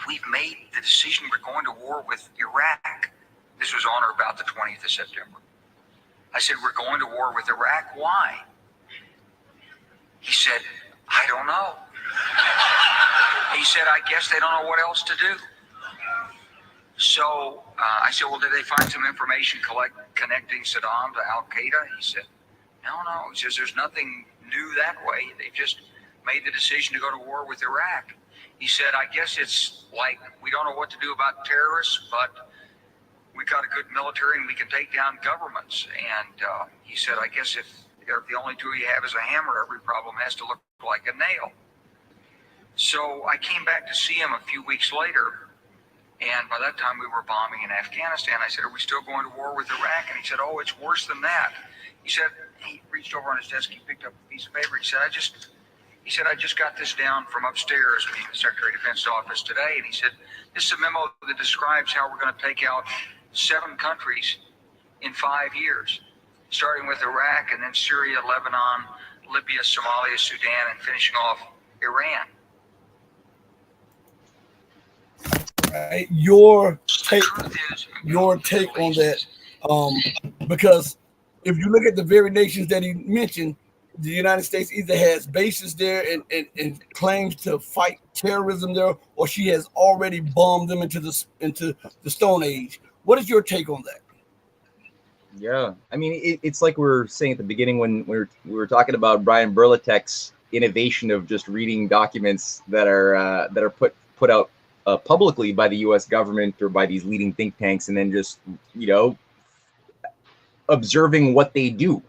"We've made the decision. We're going to war with Iraq." This was on or about the 20th of September. I said, "We're going to war with Iraq. Why?" He said, "I don't know." He said, "I guess they don't know what else to do." So I said, "Well, did they find some information connecting Saddam to Al-Qaeda?" He said, No. He says, "There's nothing new that way. They've just made the decision to go to war with Iraq." He said, "I guess it's like we don't know what to do about terrorists, but we got a good military and we can take down governments." And he said, "I guess if the only tool you have is a hammer, every problem has to look like a nail." So I came back to see him a few weeks later, and by that time we were bombing in Afghanistan. I said, "Are we still going to war with Iraq?" And he said, "Oh, it's worse than that." He said, he reached over on his desk, he picked up a piece of paper. He said, I just got this down from upstairs, meaning the Secretary of Defense's office today. And he said, "This is a memo that describes how we're going to take out 7 countries in 5 years, starting with Iraq and then Syria, Lebanon, Libya, Somalia, Sudan, and finishing off Iran." Right. Your take on that, because if you look at the very nations that he mentioned, the United States either has bases there and claims to fight terrorism there, or she has already bombed them into the Stone Age. What is your take on that? Yeah, I mean, it's like we were saying at the beginning when we were talking about Brian Berlatek's innovation of just reading documents that are put out publicly by the U.S. government or by these leading think tanks, and then just observing what they do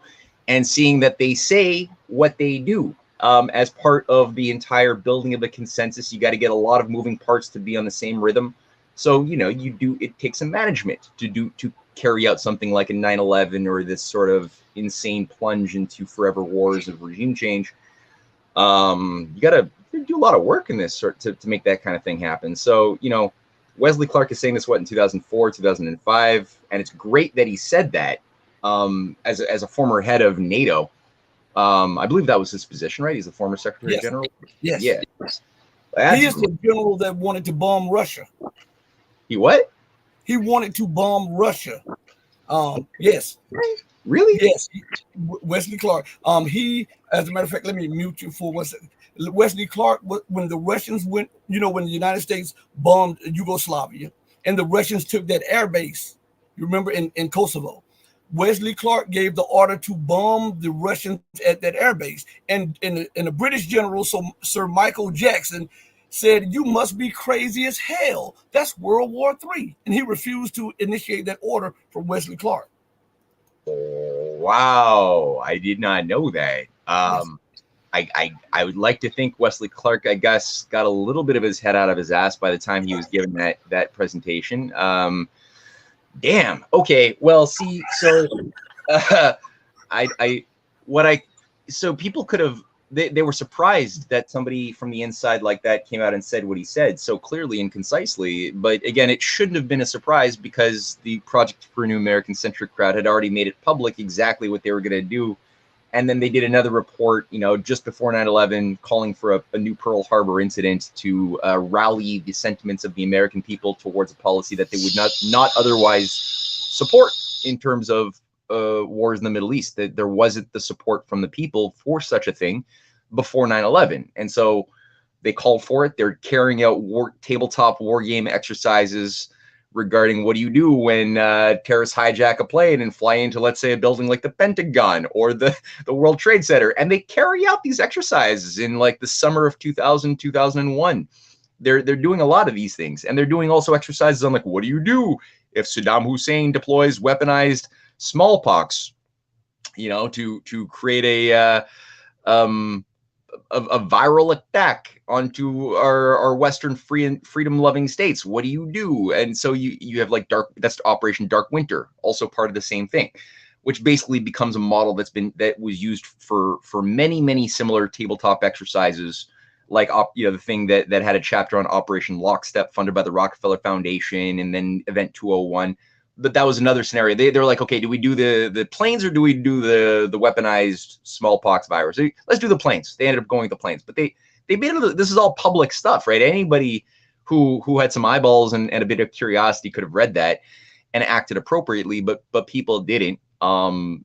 and seeing that they say what they do as part of the entire building of the consensus. You got to get a lot of moving parts to be on the same rhythm. So, it takes some management to carry out something like a 9/11 or this sort of insane plunge into forever wars of regime change. You got to do a lot of work in this sort to make that kind of thing happen. So, you know, Wesley Clark is saying this, what, in 2004, 2005, and it's great that he said that as a former head of NATO. I believe that was his position, right? He's the former Secretary General. Yes. Yeah. He is the general that wanted to bomb Russia. He what? He wanted to bomb Russia. Yes. Really? Yes. Wesley Clark. He, as a matter of fact, let me mute you for 1 second. Wesley Clark, when the Russians went, you know, when the United States bombed Yugoslavia and the Russians took that air base, you remember, in Kosovo, Wesley Clark gave the order to bomb the Russians at that air base. And a British general, Sir Michael Jackson, said, "You must be crazy as hell. That's World War III." And he refused to initiate that order from Wesley Clark. Oh, wow. I did not know that. Yes. I would like to think Wesley Clark, I guess, got a little bit of his head out of his ass by the time he was given that presentation. Damn. Okay. Well, see, so so people could have, they were surprised that somebody from the inside like that came out and said what he said so clearly and concisely. But again, it shouldn't have been a surprise because the Project for a New American Centric crowd had already made it public exactly what they were going to do. And then they did another report, you know, just before 9/11, calling for a new Pearl Harbor incident to rally the sentiments of the American people towards a policy that they would not otherwise support in terms of wars in the Middle East. That there wasn't the support from the people for such a thing before 9/11, and so they called for it. They're carrying out tabletop war game exercises regarding what do you do when terrorists hijack a plane and fly into, let's say, a building like the Pentagon or the World Trade Center. And they carry out these exercises in like the summer of 2000, 2001. They're doing a lot of these things. And they're doing also exercises on like, what do you do if Saddam Hussein deploys weaponized smallpox, you know, to create a viral attack onto our Western freedom-loving states? What do you do? And so you have like that's Operation Dark Winter, also part of the same thing, which basically becomes a model that was used for many similar tabletop exercises, like the thing that had a chapter on Operation Lockstep, funded by the Rockefeller Foundation, and then Event 201. But that was another scenario. They're like, okay, do we do the planes or do we do the weaponized smallpox virus? Let's do the planes. They ended up going with the planes, but they made it. This is all public stuff, right? Anybody who had some eyeballs and a bit of curiosity could have read that and acted appropriately, but people didn't.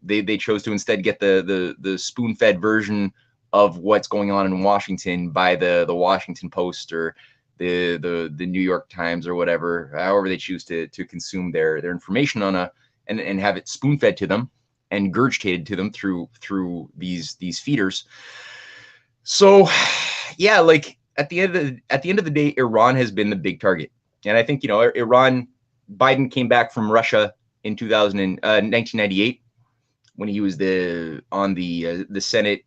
They chose to instead get the spoon-fed version of what's going on in Washington by the Washington Post or the New York Times or whatever, however they choose to consume their information and have it spoon-fed to them and gurgitated to them through these feeders. So yeah, like at the end of the day, Iran has been the big target. And I think, you know, Biden came back from Russia in 1998 when he was on the Senate.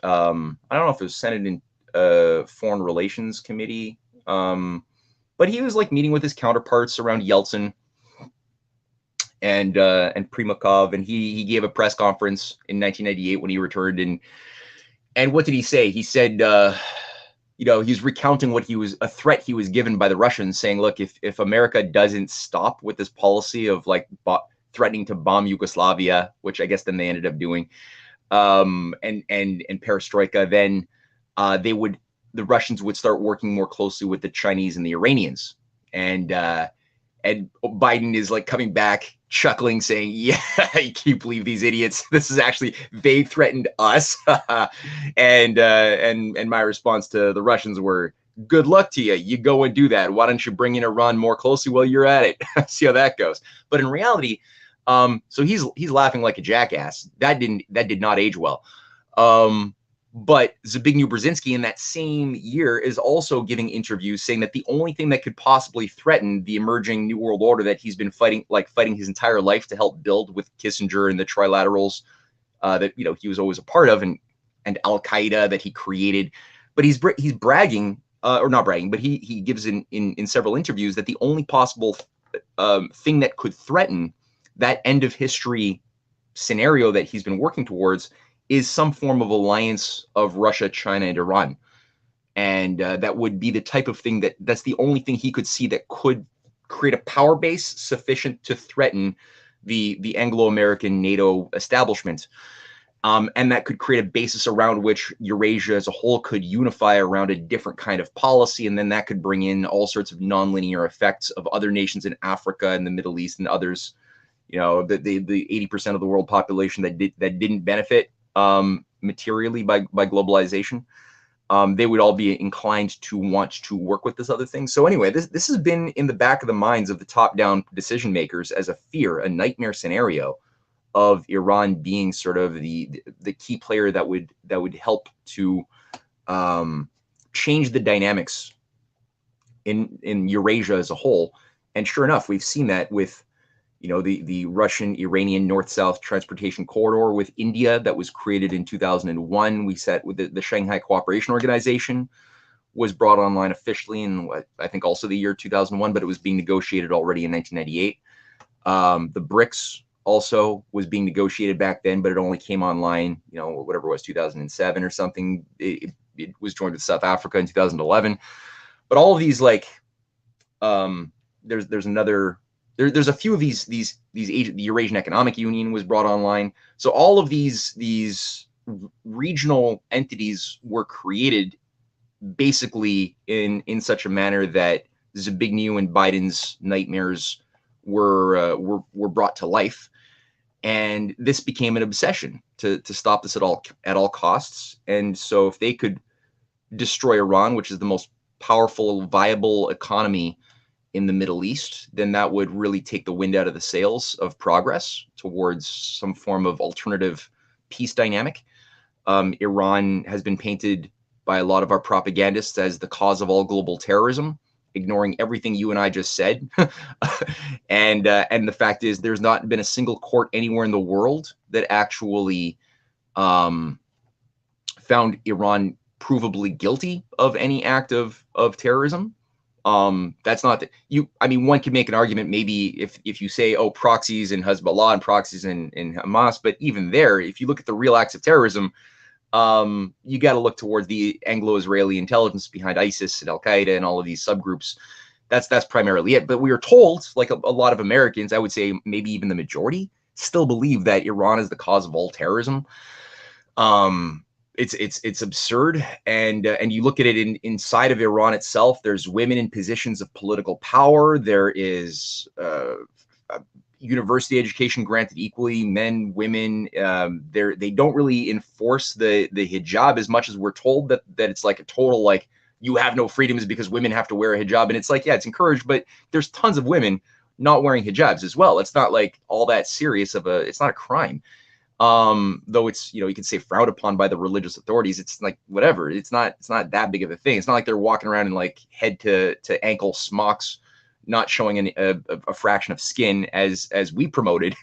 I don't know if it was Senate and Foreign Relations Committee. But he was like meeting with his counterparts around Yeltsin and Primakov, and he gave a press conference in 1998 when he returned, and what did he say? He said, you know, he's recounting a threat he was given by the Russians, saying, look, if America doesn't stop with this policy of like threatening to bomb Yugoslavia, which I guess then they ended up doing, and perestroika, then the Russians would start working more closely with the Chinese and the Iranians. And Biden is like coming back, chuckling, saying, yeah, I can't believe these idiots. This is actually, they threatened us. and my response to the Russians were, good luck to you. You go and do that. Why don't you bring in Iran more closely while you're at it? See how that goes. But in reality, so he's laughing like a jackass. That did not age well. But Zbigniew Brzezinski in that same year is also giving interviews saying that the only thing that could possibly threaten the emerging New World Order that he's been fighting his entire life to help build with Kissinger and the trilaterals that, you know, he was always a part of, and Al-Qaeda that he created. But he's bragging, or not bragging, but he gives in several interviews that the only possible thing that could threaten that end of history scenario that he's been working towards is some form of alliance of Russia, China, and Iran. And that would be the type of thing that's the only thing he could see that could create a power base sufficient to threaten the Anglo-American NATO establishment. And that could create a basis around which Eurasia as a whole could unify around a different kind of policy. And then that could bring in all sorts of nonlinear effects of other nations in Africa and the Middle East and others, the 80% of the world population that didn't benefit materially by globalization. They would all be inclined to want to work with this other thing. So anyway, this has been in the back of the minds of the top-down decision makers as a fear, a nightmare scenario of Iran being sort of the key player that would help to change the dynamics in Eurasia as a whole. And sure enough, we've seen that with the Russian-Iranian north-south transportation corridor with India that was created in 2001. We set with the Shanghai Cooperation Organization was brought online officially in I think also the year 2001, but it was being negotiated already in 1998. The BRICS also was being negotiated back then, but it only came online, whatever it was, 2007 or something. It was joined with South Africa in 2011. But all of these, there's a few of these the Eurasian Economic Union was brought online. So all of these regional entities were created basically in such a manner that Zbigniew and Biden's nightmares were brought to life. And this became an obsession to stop this at all costs. And so if they could destroy Iran, which is the most powerful, viable economy in the Middle East, then that would really take the wind out of the sails of progress towards some form of alternative peace dynamic. Iran has been painted by a lot of our propagandists as the cause of all global terrorism, ignoring everything you and I just said. And the fact is there's not been a single court anywhere in the world that actually found Iran provably guilty of any act of terrorism. That's not one can make an argument maybe if you say, oh, proxies in Hezbollah and proxies in Hamas, but even there, if you look at the real acts of terrorism, you got to look towards the Anglo-Israeli intelligence behind ISIS and Al-Qaeda and all of these subgroups. That's primarily it. But we are told, like a lot of Americans, I would say maybe even the majority, still believe that Iran is the cause of all terrorism. It's absurd, and you look at it inside of Iran itself. There's women in positions of political power. There is university education granted equally, men, women. They don't really enforce the hijab as much as we're told that it's like a total like you have no freedoms because women have to wear a hijab, and it's like, yeah, it's encouraged, but there's tons of women not wearing hijabs as well. It's not like all that serious of it's not a crime. Though it's, you can say frowned upon by the religious authorities. It's like, whatever. It's not that big of a thing. It's not like they're walking around in like head to ankle smocks, not showing a fraction of skin as we promoted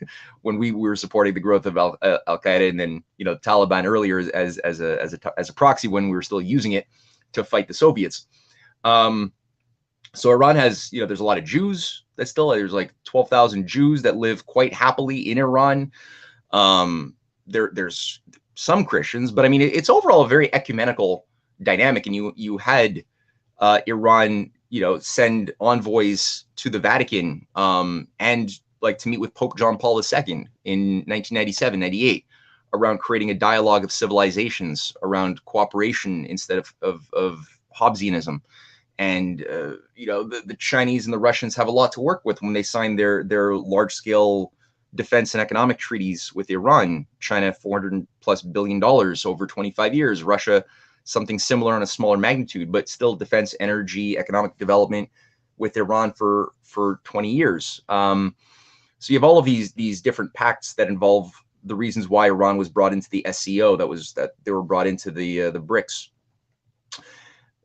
when we were supporting the growth of Al-Qaeda and then, Taliban earlier as a proxy when we were still using it to fight the Soviets. So Iran has, there's a lot of Jews there's like 12,000 Jews that live quite happily in Iran. There's some Christians, but I mean, it's overall a very ecumenical dynamic. And you had Iran, send envoys to the Vatican and like to meet with Pope John Paul II in 1997, 98, around creating a dialogue of civilizations around cooperation instead of Hobbesianism. And the Chinese and the Russians have a lot to work with when they sign their large scale defense and economic treaties with Iran. China, $400+ billion over 25 years. Russia, something similar on a smaller magnitude, but still defense, energy, economic development with Iran for 20 years. So you have all of these different pacts that involve the reasons why Iran was brought into the SCO, that they were brought into the BRICS.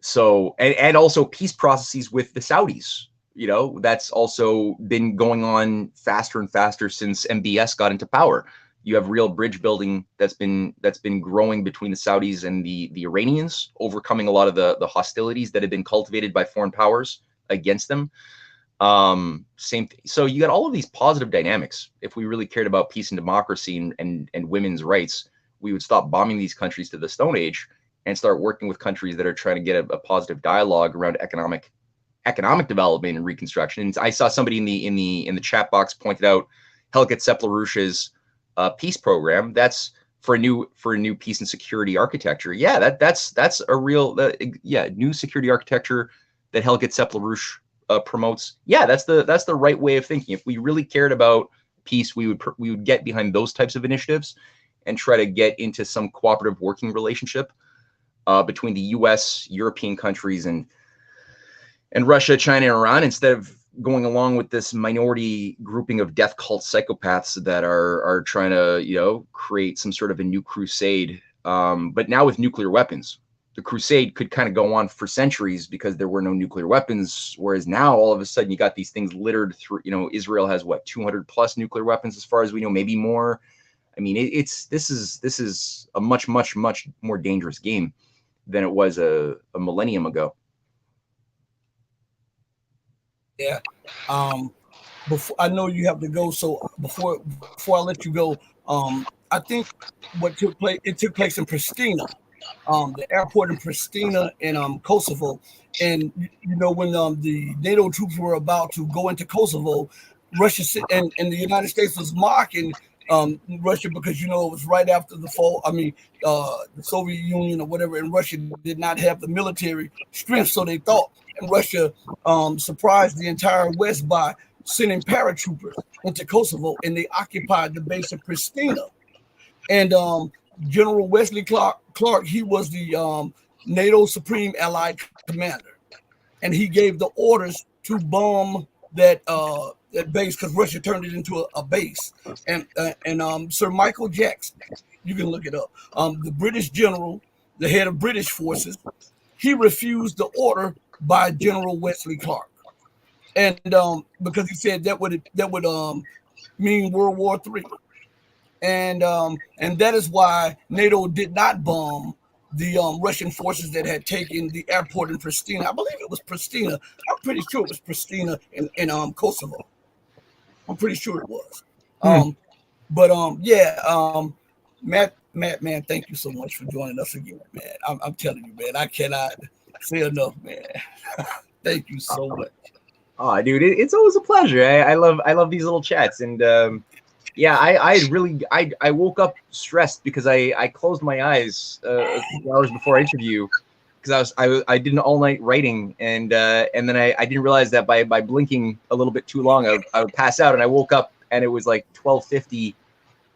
So, and also peace processes with the Saudis. That's also been going on faster and faster since MBS got into power. You have real bridge building that's been growing between the Saudis and the Iranians, overcoming a lot of the hostilities that have been cultivated by foreign powers against them. Same thing. So you got all of these positive dynamics. If we really cared about peace and democracy and women's rights, we would stop bombing these countries to the Stone Age and start working with countries that are trying to get a positive dialogue around economic development and reconstruction. And I saw somebody in the chat box pointed out Helget Sepler-Rusch's peace program. That's for a new peace and security architecture. Yeah, that's a real new security architecture that Helget Sepler-Rusch promotes. Yeah, that's the right way of thinking. If we really cared about peace, we would get behind those types of initiatives and try to get into some cooperative working relationship between the U.S., European countries, and Russia, China, and Iran, instead of going along with this minority grouping of death cult psychopaths that are trying to, create some sort of a new crusade. But now with nuclear weapons, the crusade could kind of go on for centuries because there were no nuclear weapons. Whereas now all of a sudden you got these things littered through, Israel has 200 plus nuclear weapons as far as we know, maybe more. I mean, this is a much, much, much more dangerous game than it was a millennium ago. Yeah. Before I know you have to go, so before I let you go, I think what took place in Pristina, the airport in Pristina in Kosovo, and when the NATO troops were about to go into Kosovo, Russia and the United States was mocking Russia because it was right after the fall. I mean, the Soviet Union or whatever, and Russia did not have the military strength, so they thought. And Russia surprised the entire West by sending paratroopers into Kosovo, and they occupied the base of Pristina. And General Wesley Clark, he was the NATO Supreme Allied Commander, and he gave the orders to bomb that base because Russia turned it into a base. And Sir Michael Jackson, you can look it up, the British general, the head of British forces, he refused the order by General Wesley Clark, and because he said that would mean World War III, and that is why NATO did not bomb the Russian forces that had taken the airport in Pristina. I believe it was Pristina. I'm pretty sure it was Pristina in Kosovo. I'm pretty sure it was. Matt, man, thank you so much for joining us again, man. I'm telling you, man, I cannot say enough, man. Thank you so much. Oh, dude, it's always a pleasure. I love these little chats, and I woke up stressed because I closed my eyes a few hours before our interview because I did an all night writing, and then I didn't realize that by blinking a little bit too long I would pass out, and I woke up and it was like 12:50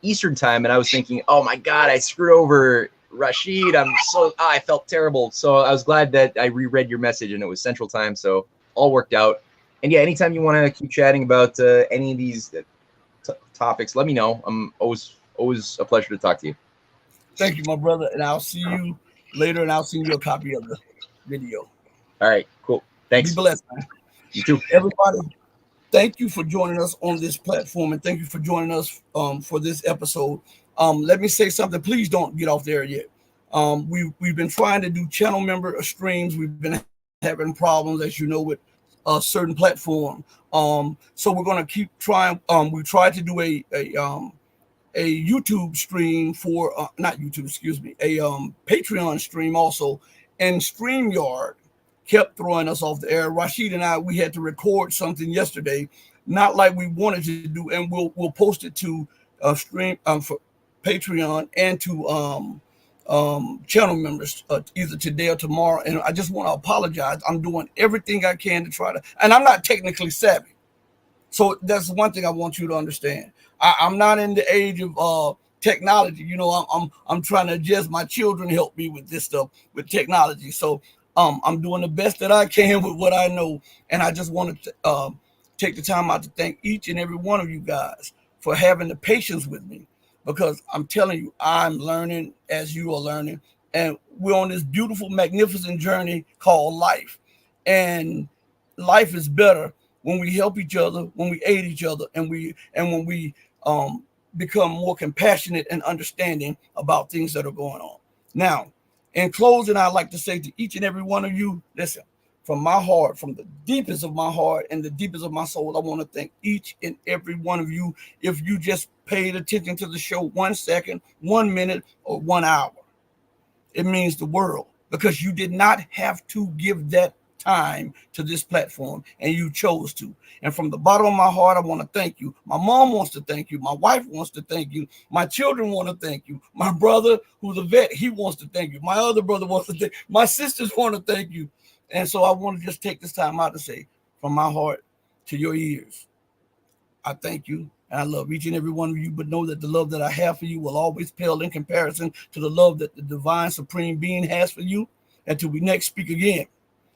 Eastern time, and I was thinking, oh my God, I screwed over Rashid. I felt terrible. So I was glad that I reread your message and it was Central Time, so all worked out. And yeah, anytime you want to keep chatting about any of these topics, let me know. I'm always a pleasure to talk to you. Thank you, my brother, and I'll see you later, and I'll send you a copy of the video. All right, cool. Thanks. Be blessed, man. You too. Everybody, thank you for joining us on this platform, and thank you for joining us for this episode. Let me say something. Please don't get off there yet. We've been trying to do channel member streams. We've been having problems, as you know, with a certain platform. So we're going to keep trying. We tried to do a YouTube stream for not YouTube, excuse me, a Patreon stream also, and StreamYard kept throwing us off the air. Rashid and I, we had to record something yesterday, not like we wanted to do, and we'll post it to stream for Patreon and to channel members either today or tomorrow. And I just want to apologize. I'm doing everything I can to try to, and I'm not technically savvy. So that's one thing I want you to understand. I'm not in the age of technology. I'm trying to adjust. My children help me with this stuff, with technology. So I'm doing the best that I can with what I know. And I just want to take the time out to thank each and every one of you guys for having the patience with me, because I'm telling you, I'm learning as you are learning. And we're on this beautiful, magnificent journey called life. And life is better when we help each other, when we aid each other, and when we become more compassionate and understanding about things that are going on. Now, in closing, I'd like to say to each and every one of you, listen, from my heart, from the deepest of my heart and the deepest of my soul, I want to thank each and every one of you. If you just paid attention to the show 1 second, 1 minute, or 1 hour, It means the world, because you did not have to give that time to this platform, and you chose to. And from the bottom of my heart, I want to thank you. My mom wants to thank you. My wife wants to thank you. My children want to thank you. My brother, who's a vet, he wants to thank you. My other brother wants to thank you. My sisters want to thank you. And so I want to just take this time out to say, from my heart to your ears, I thank you. And I love each and every one of you, but know that the love that I have for you will always pale in comparison to the love that the divine supreme being has for you. Until we next speak again,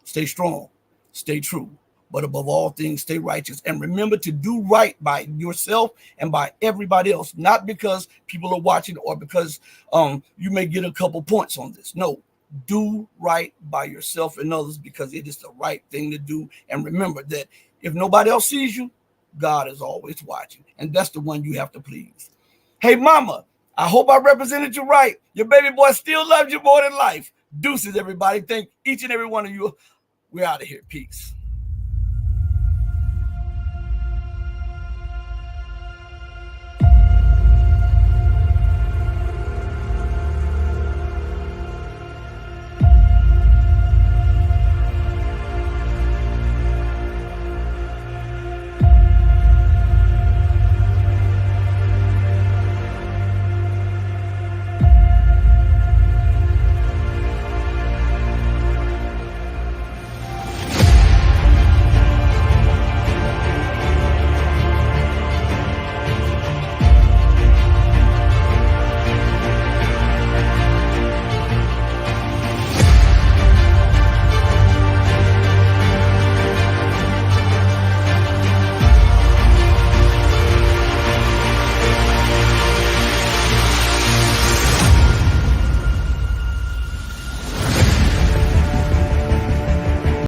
stay strong, stay true, but above all things, stay righteous. And remember to do right by yourself and by everybody else, not because people are watching or because you may get a couple points on this. No, do right by yourself and others, because it is the right thing to do. And remember that if nobody else sees you, God is always watching, and that's the one you have to please. Hey, mama, I hope I represented you right. Your baby boy still loves you more than life. Deuces, everybody. Thank each and every one of you. We're out of here. Peace.